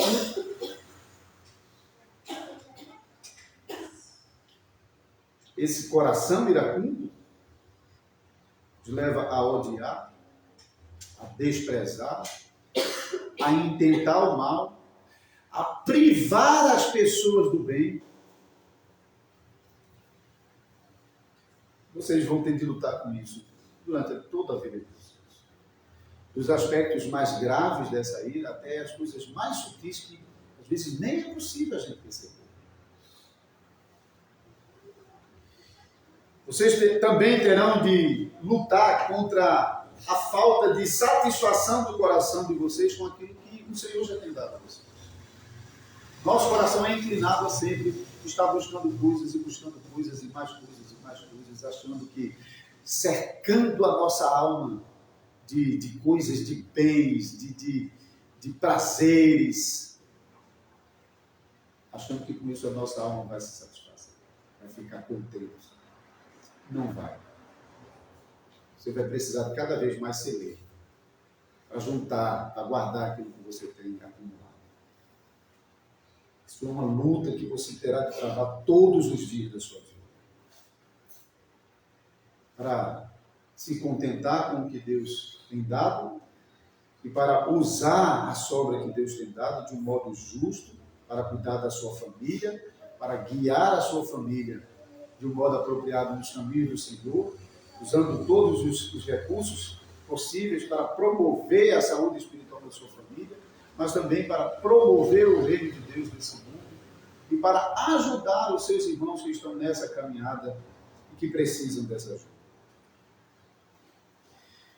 Esse coração iracundo nos leva a odiar, a desprezar, a intentar o mal, a privar as pessoas do bem. Vocês vão ter de lutar com isso durante toda a vida de vocês. Dos aspectos mais graves dessa ira até as coisas mais sutis que às vezes nem é possível a gente perceber. Vocês também terão de lutar contra a falta de satisfação do coração de vocês com aquilo que o Senhor já tem dado a vocês. Nosso coração é inclinado a sempre estar buscando coisas e buscando coisas e mais coisas e mais coisas, achando que cercando a nossa alma de coisas, de bens, de prazeres, achando que com isso a nossa alma vai se satisfazer, vai ficar contente. Não vai. Você vai precisar cada vez mais ceder para juntar, para guardar aquilo que você tem acumulado. Isso é uma luta que você terá de travar todos os dias da sua vida. Para se contentar com o que Deus tem dado e para usar a sobra que Deus tem dado de um modo justo, para cuidar da sua família, para guiar a sua família de um modo apropriado nos caminhos do Senhor, usando todos os recursos possíveis para promover a saúde espiritual da sua família, mas também para promover o reino de Deus nesse mundo e para ajudar os seus irmãos que estão nessa caminhada e que precisam dessa ajuda.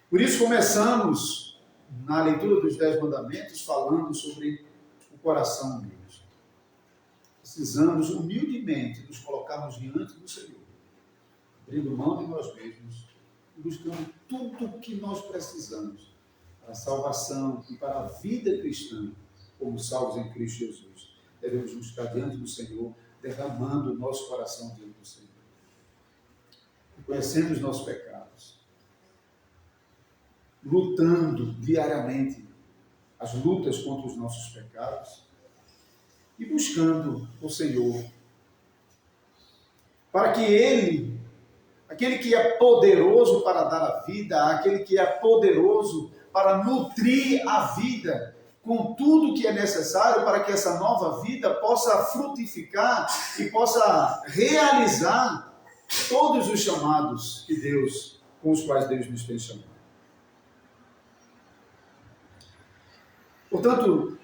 Por isso começamos na leitura dos 10 mandamentos falando sobre o coração humilde. Precisamos humildemente nos colocarmos diante do Senhor, abrindo mão de nós mesmos e buscando tudo o que nós precisamos para a salvação e para a vida cristã, como salvos em Cristo Jesus. Devemos nos ficar diante do Senhor, derramando o nosso coração diante do Senhor, reconhecendo os nossos pecados, lutando diariamente as lutas contra os nossos pecados, e buscando o Senhor, para que Ele, aquele que é poderoso para dar a vida, aquele que é poderoso para nutrir a vida com tudo que é necessário para que essa nova vida possa frutificar e possa realizar todos os chamados que Deus, com os quais Deus nos tem chamado. Portanto,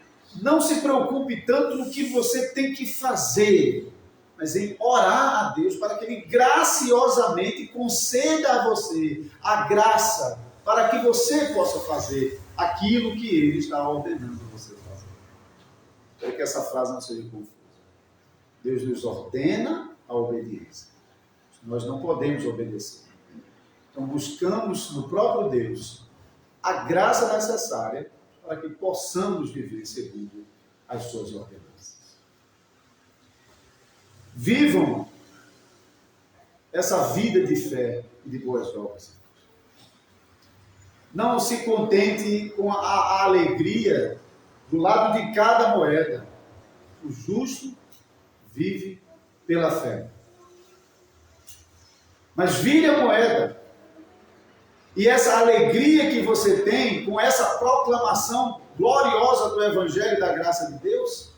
não se preocupe tanto no que você tem que fazer, mas em orar a Deus para que Ele graciosamente conceda a você a graça para que você possa fazer aquilo que Ele está ordenando você fazer. Espero que essa frase não seja confusa. Deus nos ordena a obediência. Nós não podemos obedecer. Então buscamos no próprio Deus a graça necessária para que possamos viver segundo as suas ordenanças. Vivam essa vida de fé e de boas obras. Não se contente com a alegria do lado de cada moeda. O justo vive pela fé. Mas vire a moeda. E essa alegria que você tem com essa proclamação gloriosa do Evangelho e da graça de Deus,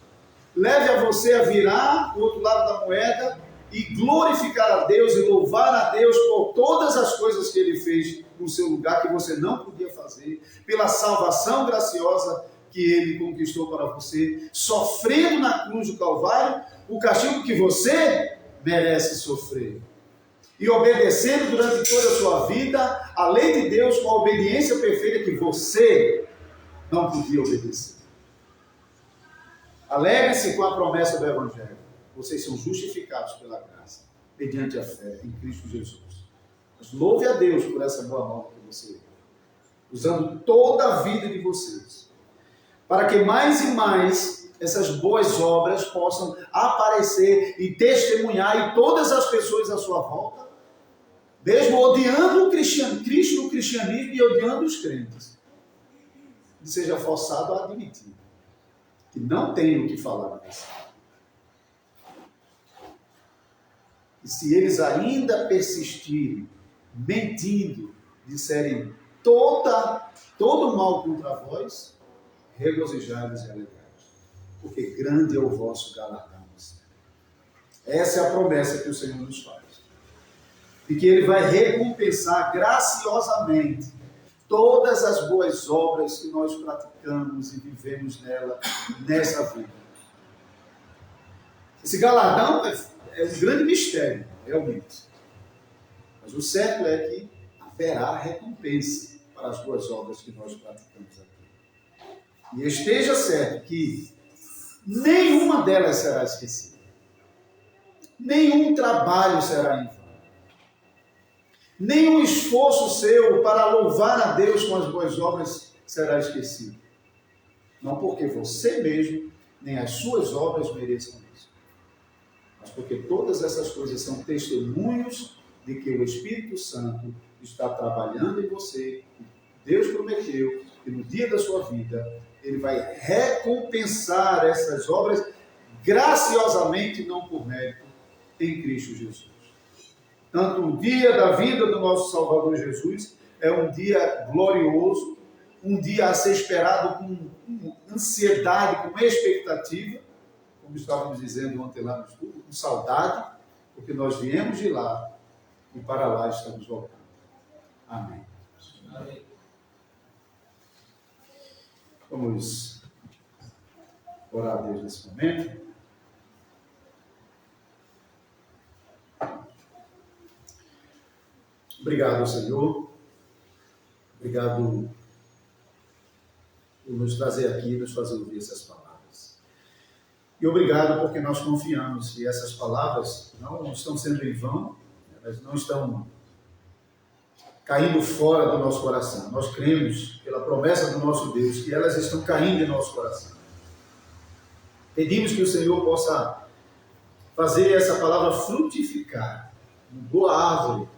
leve a você a virar o outro lado da moeda e glorificar a Deus e louvar a Deus por todas as coisas que Ele fez no seu lugar, que você não podia fazer, pela salvação graciosa que Ele conquistou para você, sofrendo na cruz do Calvário o castigo que você merece sofrer. E obedecendo durante toda a sua vida a lei de Deus com a obediência perfeita que você não podia obedecer. Alegre-se com a promessa do Evangelho. Vocês são justificados pela graça, mediante a fé em Cristo Jesus. Mas louve a Deus por essa boa nova que você, usando toda a vida de vocês, para que mais e mais essas boas obras possam aparecer e testemunhar, e todas as pessoas à sua volta, mesmo odiando o Cristo no cristianismo e odiando os crentes, seja forçado a admitir que não tem o que falar de você. E se eles ainda persistirem, mentindo, disserem todo mal contra vós, regozijai-vos e alegrai-vos, porque grande é o vosso galardão. Essa é a promessa que o Senhor nos faz. E que Ele vai recompensar graciosamente todas as boas obras que nós praticamos e vivemos nessa vida. Esse galardão é um grande mistério, realmente. Mas o certo é que haverá recompensa para as boas obras que nós praticamos aqui. E esteja certo que nenhuma delas será esquecida. Nenhum trabalho será em vão. Nenhum esforço seu para louvar a Deus com as boas obras será esquecido. Não porque você mesmo, nem as suas obras mereçam isso, mas porque todas essas coisas são testemunhos de que o Espírito Santo está trabalhando em você. Deus prometeu que no dia da sua vida Ele vai recompensar essas obras graciosamente, não por mérito, em Cristo Jesus. Tanto o dia da vida do nosso Salvador Jesus é um dia glorioso, um dia a ser esperado com ansiedade, com expectativa, como estávamos dizendo ontem lá no estudo, com saudade, porque nós viemos de lá e para lá estamos voltando. Amém. Amém. Vamos orar a Deus nesse momento. Obrigado, Senhor. Obrigado por nos trazer aqui, nos fazer ouvir essas palavras. E obrigado porque nós confiamos que essas palavras não estão sendo em vão, elas não estão caindo fora do nosso coração. Nós cremos, pela promessa do nosso Deus, que elas estão caindo em nosso coração. Pedimos que o Senhor possa fazer essa palavra frutificar, uma boa árvore,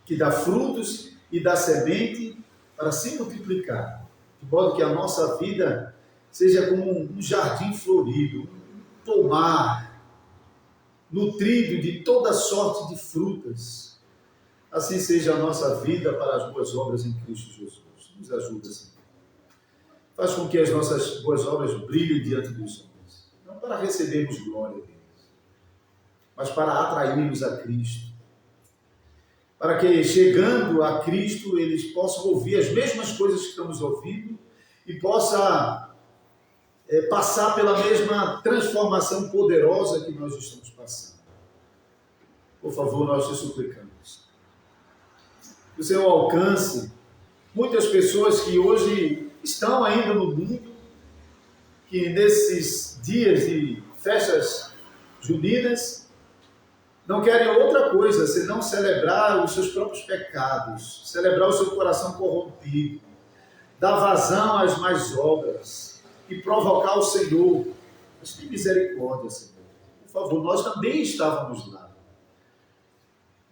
que dá frutos e dá semente para se multiplicar, de modo que a nossa vida seja como um jardim florido, um pomar, nutrido de toda sorte de frutas. Assim seja a nossa vida para as boas obras em Cristo Jesus. Nos ajuda, Senhor. Faz com que as nossas boas obras brilhem diante dos homens, não para recebermos glória deles, mas para atrairmos a Cristo. Para que, chegando a Cristo, eles possam ouvir as mesmas coisas que estamos ouvindo e possa passar pela mesma transformação poderosa que nós estamos passando. Por favor, nós te suplicamos. Que o Senhor alcance muitas pessoas que hoje estão ainda no mundo, que nesses dias de festas juninas, não querem outra coisa senão celebrar os seus próprios pecados, celebrar o seu coração corrompido, dar vazão às más obras e provocar o Senhor. Mas tem misericórdia, Senhor. Por favor, nós também estávamos lá.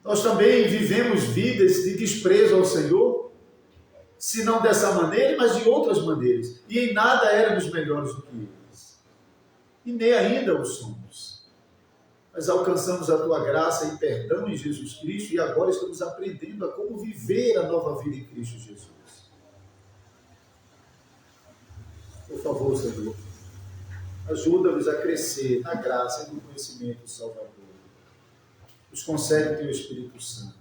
Nós também vivemos vidas de desprezo ao Senhor, se não dessa maneira, mas de outras maneiras. E em nada éramos melhores do que eles. E nem ainda o somos. Mas alcançamos a Tua graça e perdão em Jesus Cristo e agora estamos aprendendo a como viver a nova vida em Cristo Jesus. Por favor, Senhor, ajuda-nos a crescer na graça e no conhecimento do Salvador. Nos concede o Teu Espírito Santo,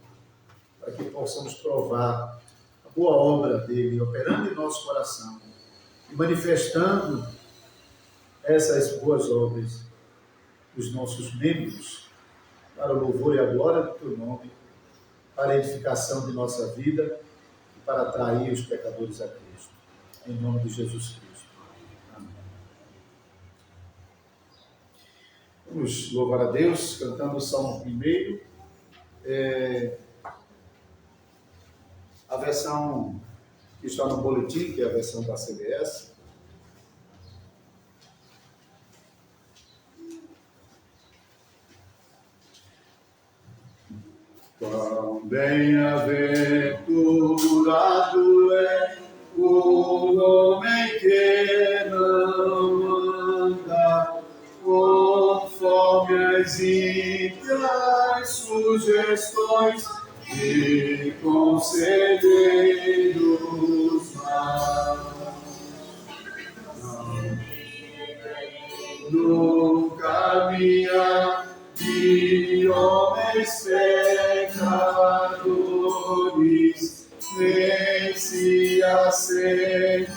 para que possamos provar a boa obra dele, operando em nosso coração e manifestando essas boas obras dos nossos membros, para o louvor e a glória do Teu nome, para a edificação de nossa vida e para atrair os pecadores a Cristo. Em nome de Jesus Cristo. Amém. Vamos louvar a Deus, cantando o Salmo 1. a versão que está no boletim, que é a versão da CBS. Quão bem-aventurado é o homem que não anda conforme as ímpias sugestões de conselheiros maus. No caminhar de homens pecadores, nem se assentem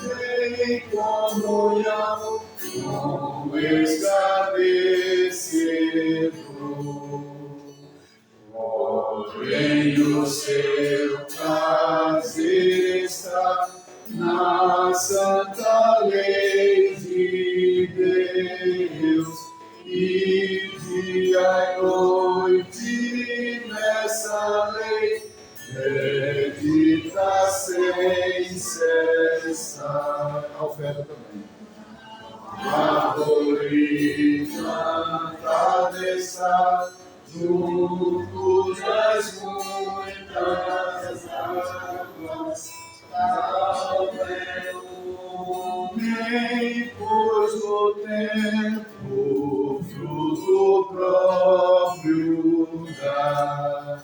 em comunhão com o escarnecedor. Porém, o seu prazer está na santa lei de Deus, e dia e noite nessa lei medita sem cessar. A oferta também. Árvore plantada está junto das muitas águas, tal é o homem, pois no tempo fruto próprio dá.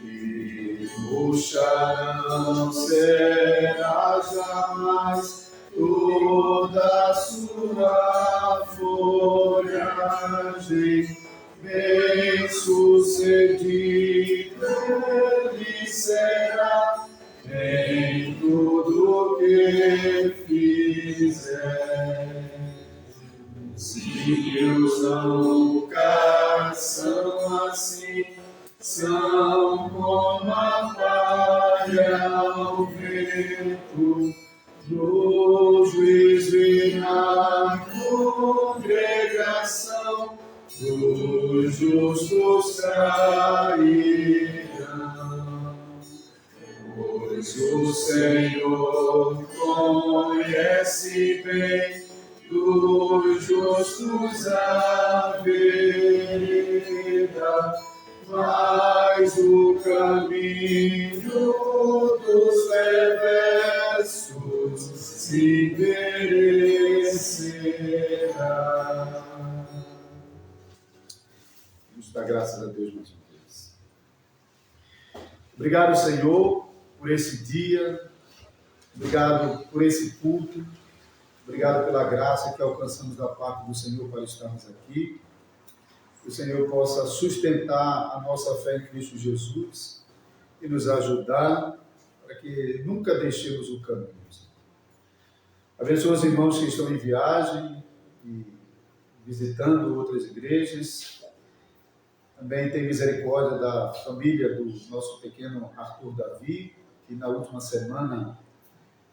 E o charão será jamais toda a sua folhagem, bem sucedido ele será em tudo que fizer. Os ímpios nunca são assim, são como a palha ao vento, do juízo e na congregação os justos cairão. Pois o Senhor conhece bem dos justos a vereda, mas o caminho dos perversos se endurecerá. Vamos dar graças a Deus mais uma vez. Obrigado, Senhor, por esse dia. Obrigado por esse culto. Obrigado pela graça que alcançamos da parte do Senhor para estarmos aqui. Que o Senhor possa sustentar a nossa fé em Cristo Jesus e nos ajudar para que nunca deixemos o caminho. Abençoa os irmãos que estão em viagem e visitando outras igrejas. Também tem misericórdia da família do nosso pequeno Arthur Davi, que na última semana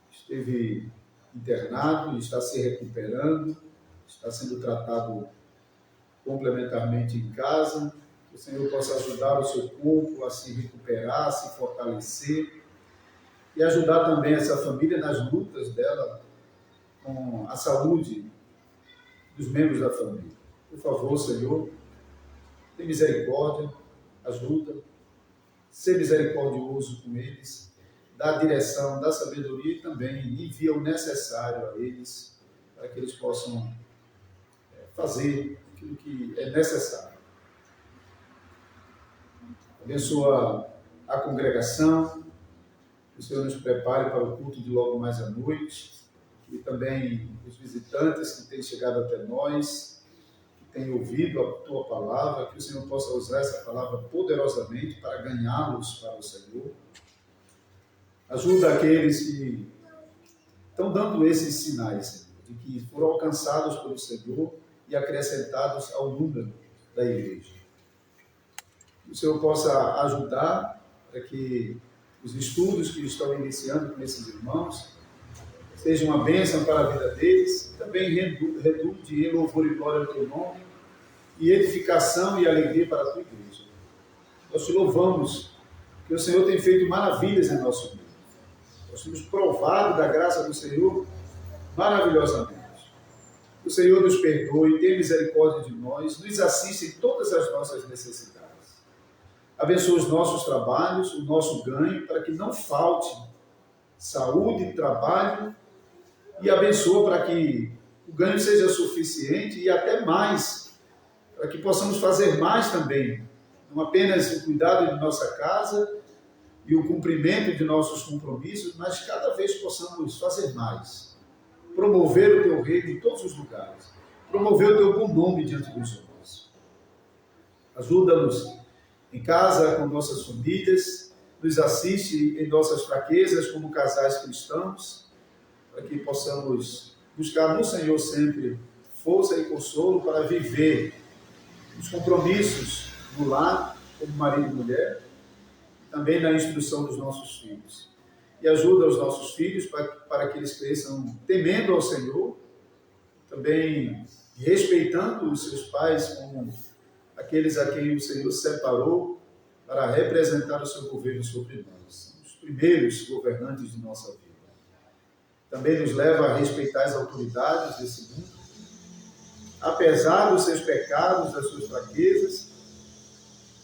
esteve internado e está se recuperando, está sendo tratado complementarmente em casa. Que o Senhor possa ajudar o seu corpo a se recuperar, a se fortalecer e ajudar também essa família nas lutas dela com a saúde dos membros da família. Por favor, Senhor, tem misericórdia, ajuda, ser misericordioso com eles, dá direção, dá sabedoria e também envia o necessário a eles para que eles possam fazer aquilo que é necessário. Abençoa a congregação, que o Senhor nos prepare para o culto de logo mais à noite, e também os visitantes que têm chegado até nós, que têm ouvido a Tua palavra, que o Senhor possa usar essa palavra poderosamente para ganhá-los para o Senhor. Ajuda aqueles que estão dando esses sinais, Senhor, de que foram alcançados pelo Senhor e acrescentados ao número da igreja. Que o Senhor possa ajudar para que os estudos que estão iniciando com esses irmãos seja uma bênção para a vida deles, também redunde em louvor e glória ao Teu nome, e edificação e alegria para a Tua igreja. Nós Te louvamos que o Senhor tem feito maravilhas em nosso meio. Nós temos provado da graça do Senhor maravilhosamente. O Senhor nos perdoe, tem misericórdia de nós, nos assiste em todas as nossas necessidades. Abençoa os nossos trabalhos, o nosso ganho, para que não falte saúde, trabalho, e abençoa para que o ganho seja suficiente e até mais, para que possamos fazer mais também, não apenas o cuidado de nossa casa e o cumprimento de nossos compromissos, mas cada vez possamos fazer mais, promover o teu reino em todos os lugares, promover o teu bom nome diante dos homens. Ajuda-nos em casa com nossas famílias, nos assiste em nossas fraquezas como casais cristãos, para que possamos buscar no Senhor sempre força e consolo para viver os compromissos no lar, como marido e mulher, também na instrução dos nossos filhos. E ajuda os nossos filhos para que eles cresçam temendo ao Senhor, também respeitando os seus pais como aqueles a quem o Senhor separou para representar o seu governo sobre nós. São os primeiros governantes de nossa vida. Também nos leva a respeitar as autoridades desse mundo, apesar dos seus pecados, das suas fraquezas,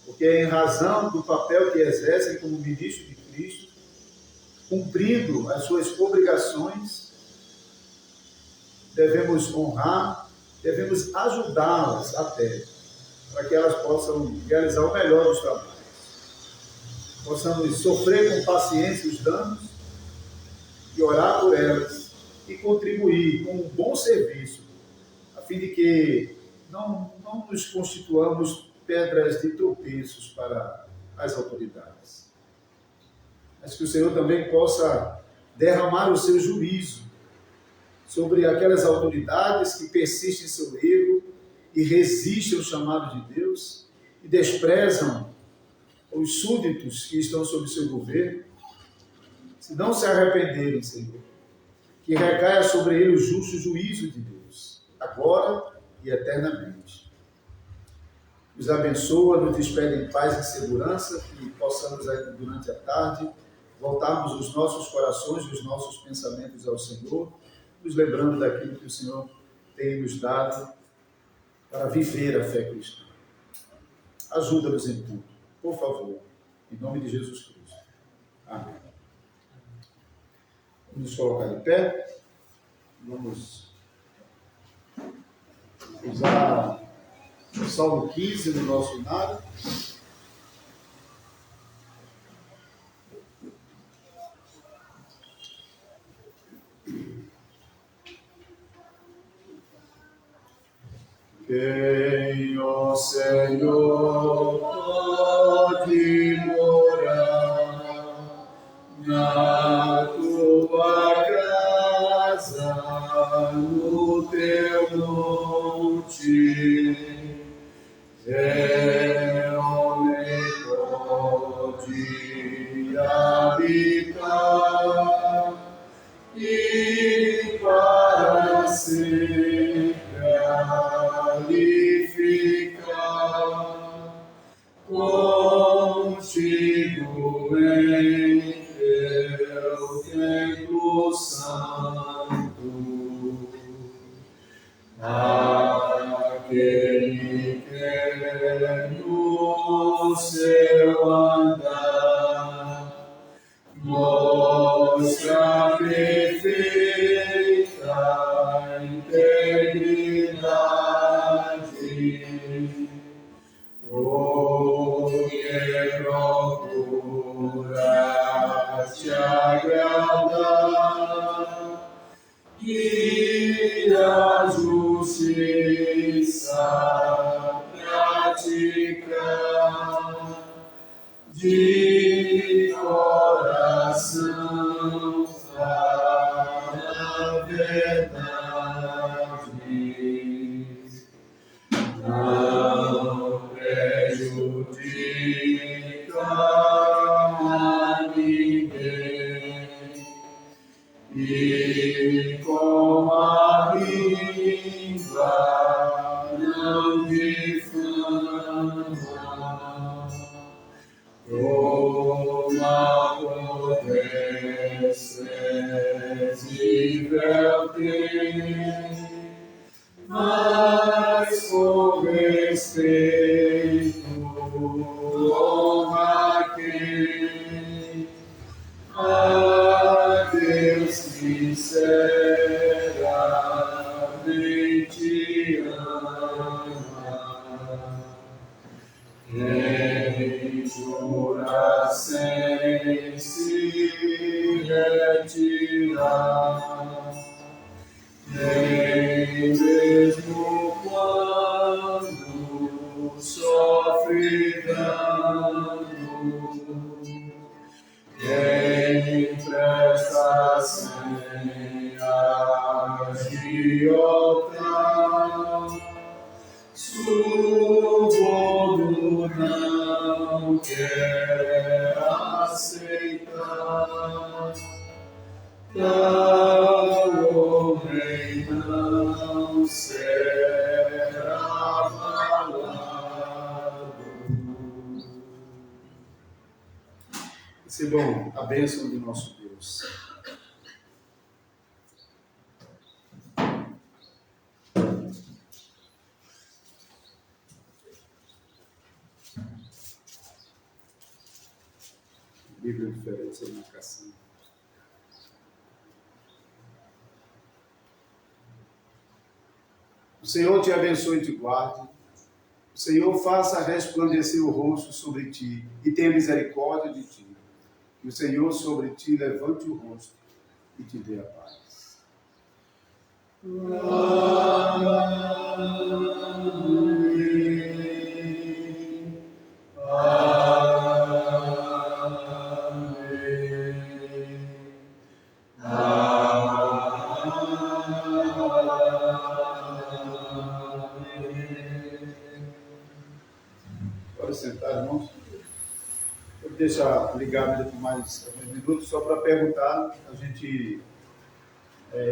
porque é em razão do papel que exercem como ministros de Cristo, cumprindo as suas obrigações, devemos honrar, devemos ajudá-las até, para que elas possam realizar o melhor dos trabalhos. Possamos sofrer com paciência os danos e orar por elas e contribuir com um bom serviço, a fim de que não nos constituamos pedras de tropeços para as autoridades. Mas que o Senhor também possa derramar o seu juízo sobre aquelas autoridades que persistem em seu erro e resistem ao chamado de Deus e desprezam os súditos que estão sob seu governo. Se não se arrependerem, Senhor, que recaia sobre ele o justo juízo de Deus, agora e eternamente. Nos abençoa, nos despede em paz e segurança, que possamos, durante a tarde, voltarmos os nossos corações e os nossos pensamentos ao Senhor, nos lembrando daquilo que o Senhor tem nos dado para viver a fé cristã. Ajuda-nos em tudo, por favor, em nome de Jesus Cristo. Amém. Vamos nos colocar de pé. Vamos usar o Salmo 15 no nosso inário. Quem, ó Senhor, pode morar na tua casa, no teu monte? Quem, homem, pode habitar e para sempre ficar contigo em teu templo santo. Aquele que no seu andar mostra perfeita integridade, que procura te agradar e a justiça praticar de coração para a verdade. Não prejudica a ninguém e com a língua não difama. indizível ter, mas com respeito honra quem a Deus sinceramente ama. Quem jura sem se retirar, nem mesmo quando sofre dano, quem presta sem agiotar, suborno não quer aceitar, tal homem não será abalado. Recebam a bênção de nosso Deus. Bíblia diferente de marcação. O Senhor te abençoe e te guarde. O Senhor faça resplandecer o rosto sobre ti e tenha misericórdia de ti. Que o Senhor sobre ti levante o rosto e te dê a paz. Amém. Pode sentar, irmãos. Vou deixar ligado por mais alguns minutos só para perguntar, a gente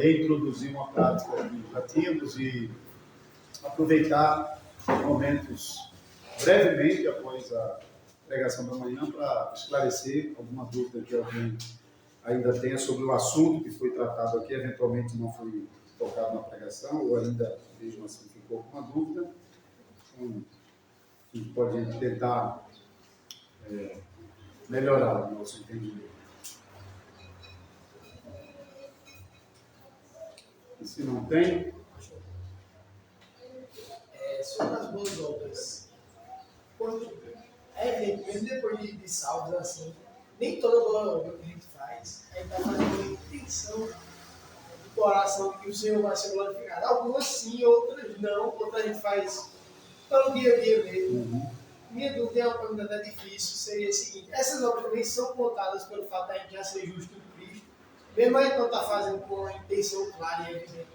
introduzir uma prática que já tínhamos e aproveitar momentos brevemente após a pregação da manhã para esclarecer alguma dúvida que alguém ainda tenha sobre o assunto que foi tratado aqui, eventualmente não foi tocado na pregação, ou ainda mesmo assim ficou com uma dúvida. Então, a gente pode tentar melhorar o nosso entendimento. E se não tem? Sobre as boas obras. Quando, mesmo depois de salvos assim, nem toda boa obra que a gente faz, a gente está fazendo a intenção do coração de que o Senhor vai ser glorificado. Algumas sim, outras não, outras a gente faz pelo dia a dia mesmo. Minha dúvida é uma pergunta até difícil, seria a seguinte: essas obras também são contadas pelo fato de a gente já ser justo em Cristo, mesmo a gente não está fazendo com a intenção clara e evidente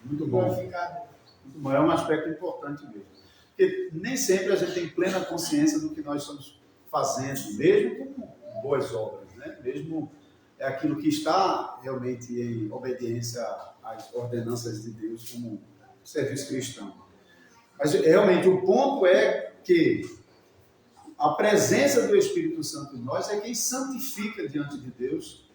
de glorificar. Muito bom, é um aspecto importante mesmo. Porque nem sempre a gente tem plena consciência do que nós estamos fazendo, mesmo com boas obras, né? Mesmo é aquilo que está realmente em obediência às ordenanças de Deus como serviço cristão. Mas realmente o ponto é que a presença do Espírito Santo em nós é quem santifica diante de Deus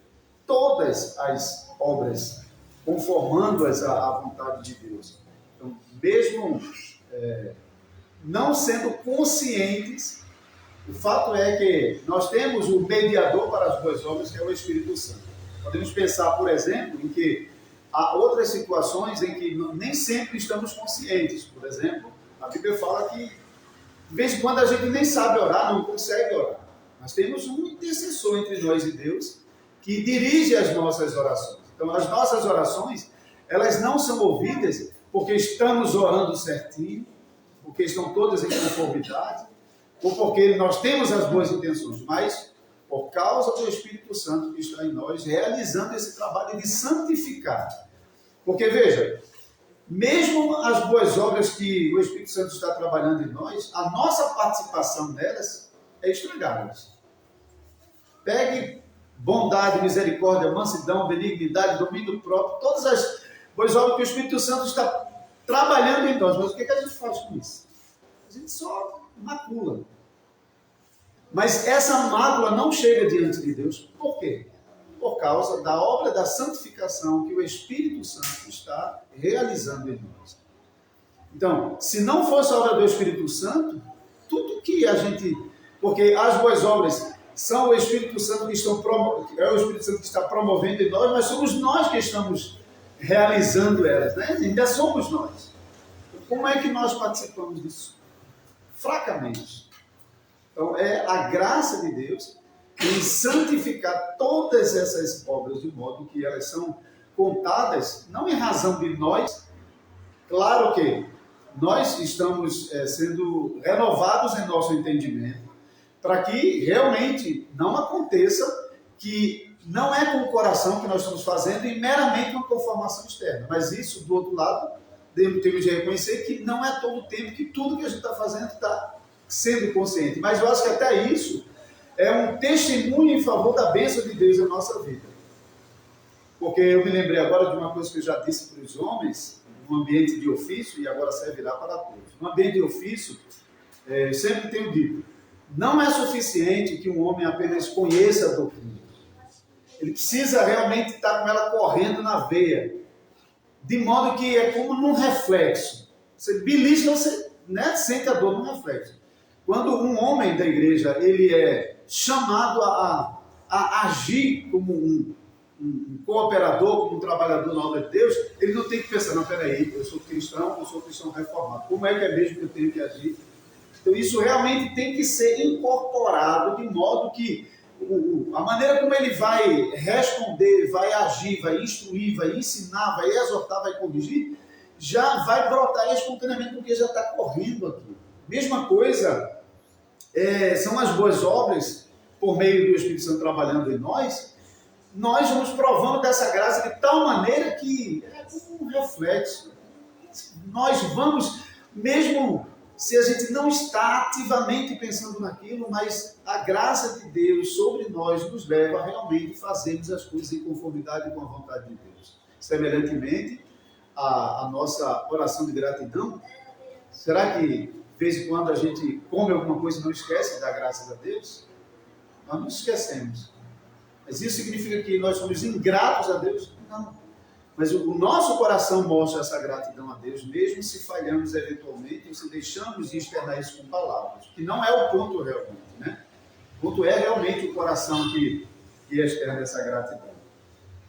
todas as obras, conformando-as à vontade de Deus. Então, mesmo não sendo conscientes, o fato é que nós temos o mediador para as boas obras, que é o Espírito Santo. Podemos pensar, por exemplo, em que há outras situações em que nem sempre estamos conscientes. Por exemplo, a Bíblia fala que de vez em quando a gente nem sabe orar, não consegue orar. Mas temos um intercessor entre nós e Deus que dirige as nossas orações. Então, as nossas orações, elas não são ouvidas porque estamos orando certinho, porque estão todas em conformidade, ou porque nós temos as boas intenções, mas por causa do Espírito Santo que está em nós, realizando esse trabalho de santificar. Porque, veja, mesmo as boas obras que o Espírito Santo está trabalhando em nós, a nossa participação nelas é estragá-las. Pegue bondade, misericórdia, mansidão, benignidade, domínio próprio, todas as boas obras que o Espírito Santo está trabalhando em nós. Mas o que a gente faz com isso? A gente só macula. Mas essa mácula não chega diante de Deus. Por quê? por causa da obra da santificação que o Espírito Santo está realizando em nós. Então, se não fosse a obra do Espírito Santo, tudo que a gente... Porque as boas obras são o Espírito Santo que é o Espírito Santo que está promovendo em nós, mas somos nós que estamos realizando elas, né? Ainda somos nós. Como é que nós participamos disso? Fracamente. Então, é a graça de Deus em santificar todas essas obras de modo que elas são contadas, não em razão de nós. Claro que nós estamos sendo renovados em nosso entendimento, para que realmente não aconteça que não é com o coração que nós estamos fazendo e meramente uma conformação externa. Mas isso, do outro lado, temos de reconhecer que não é todo o tempo que tudo que a gente está fazendo está sendo consciente. Mas eu acho que até isso é um testemunho em favor da bênção de Deus na nossa vida. Porque eu me lembrei agora de uma coisa que eu já disse para os homens, no ambiente de ofício, e agora servirá para todos. No ambiente de ofício, eu sempre tenho dito, não é suficiente que um homem apenas conheça a doutrina. Ele precisa realmente estar com ela correndo na veia. De modo que é como num reflexo. Você belisca, você sente a dor num reflexo. Quando um homem da igreja ele é chamado a agir como um cooperador, como um trabalhador na obra de Deus, ele não tem que pensar, não, peraí, eu sou cristão reformado. Como é que é mesmo que eu tenho que agir? Então isso realmente tem que ser incorporado de modo que a maneira como ele vai responder, vai agir, vai instruir, vai ensinar, vai exortar, vai corrigir, já vai brotar espontaneamente porque já está correndo aqui. Mesma coisa são as boas obras, por meio do Espírito Santo trabalhando em nós vamos provando dessa graça de tal maneira que é como um reflexo. Nós vamos, mesmo se a gente não está ativamente pensando naquilo, mas a graça de Deus sobre nós nos leva a realmente fazermos as coisas em conformidade com a vontade de Deus. Semelhantemente, a nossa oração de gratidão, será que de vez em quando a gente come alguma coisa e não esquece da graça de Deus? Nós não esquecemos. Mas isso significa que nós somos ingratos a Deus? Não. Mas o nosso coração mostra essa gratidão a Deus, mesmo se falhamos eventualmente, ou se deixamos de externar isso com palavras, que não é o ponto realmente, né? O ponto é realmente o coração que externa essa gratidão.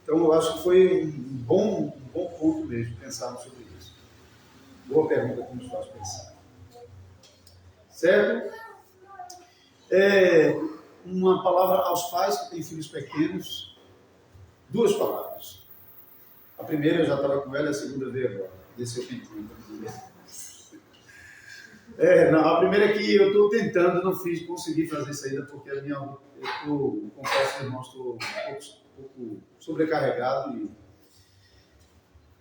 Então eu acho que foi um bom ponto mesmo, pensarmos sobre isso. Boa pergunta que nos faz pensar. Certo? Uma palavra aos pais que têm filhos pequenos, 2 palavras. A primeira eu já estava com ela, a segunda veio agora. Desceu o pintinho. A primeira é que eu estou tentando, não consegui fazer isso ainda, porque confesso que estou um pouco sobrecarregado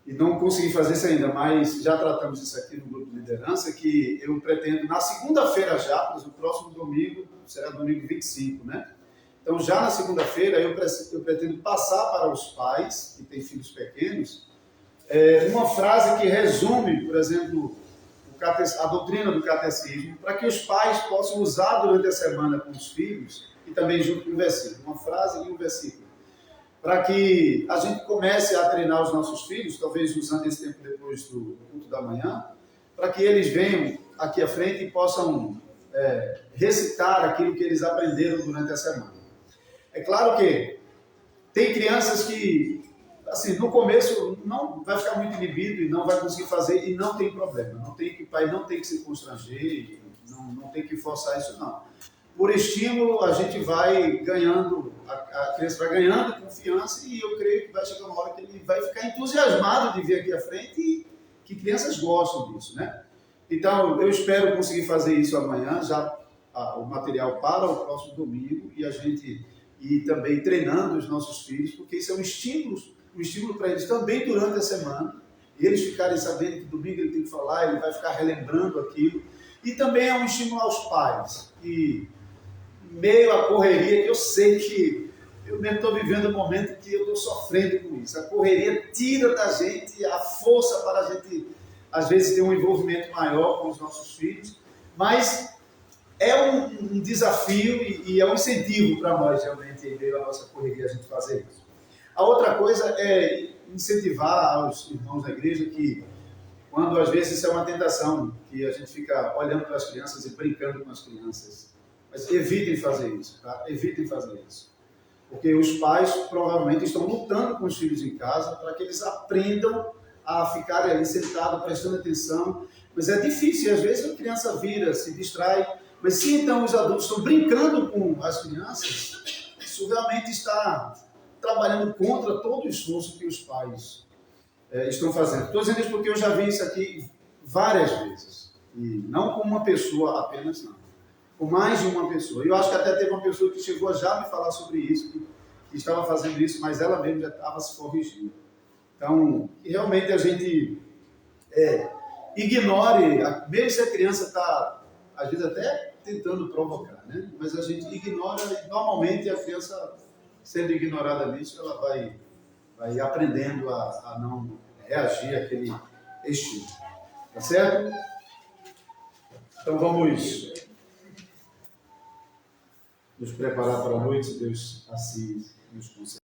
e não consegui fazer isso ainda, mas já tratamos isso aqui no grupo de liderança, que eu pretendo, na segunda-feira já, o próximo domingo, será domingo 25, né? Então, já na segunda-feira, eu pretendo passar para os pais que têm filhos pequenos uma frase que resume, por exemplo, a doutrina do catecismo, para que os pais possam usar durante a semana com os filhos e também junto com o versículo. Uma frase e um versículo. Para que a gente comece a treinar os nossos filhos, talvez usando esse tempo depois do culto da manhã, para que eles venham aqui à frente e possam recitar aquilo que eles aprenderam durante a semana. É claro que tem crianças que, assim, no começo não vai ficar muito inibido e não vai conseguir fazer, e não tem problema. O pai não tem que se constranger, não tem que forçar isso, não. Por estímulo, a gente vai ganhando, a criança vai ganhando confiança, e eu creio que vai chegar uma hora que ele vai ficar entusiasmado de vir aqui à frente, e que crianças gostam disso, né? Então, eu espero conseguir fazer isso amanhã, já o material para o próximo domingo, e a gente ir também treinando os nossos filhos, porque isso é um estímulo para eles também durante a semana, e eles ficarem sabendo que domingo ele tem que falar, ele vai ficar relembrando aquilo, e também é um estímulo aos pais, que meio à correria, que eu sei que eu mesmo estou vivendo um momento que eu estou sofrendo com isso. A correria tira da gente a força para a gente, às vezes, ter um envolvimento maior com os nossos filhos, mas é um desafio e é um incentivo para nós, realmente, em meio à nossa correria, a gente fazer isso. A outra coisa é incentivar aos irmãos da igreja que, quando às vezes isso é uma tentação, que a gente fica olhando para as crianças e brincando com as crianças. Mas evitem fazer isso, tá? Evitem fazer isso. Porque os pais provavelmente estão lutando com os filhos em casa para que eles aprendam a ficarem ali sentados, prestando atenção. Mas é difícil, e às vezes a criança vira, se distrai. Mas se então os adultos estão brincando com as crianças, isso realmente está trabalhando contra todo o esforço que os pais estão fazendo. Estou dizendo isso porque eu já vi isso aqui várias vezes. E não com uma pessoa apenas, não. Com mais de uma pessoa. Eu acho que até teve uma pessoa que chegou a já me falar sobre isso, que estava fazendo isso, mas ela mesmo já estava se corrigindo. Então, realmente a gente ignore, mesmo se a criança está, às vezes, até tentando provocar, né? Mas a gente ignora, e normalmente a criança, sendo ignorada nisso, ela vai aprendendo a não reagir àquele estímulo. Tá certo? Então vamos nos preparar para a noite, se Deus assim nos conceder.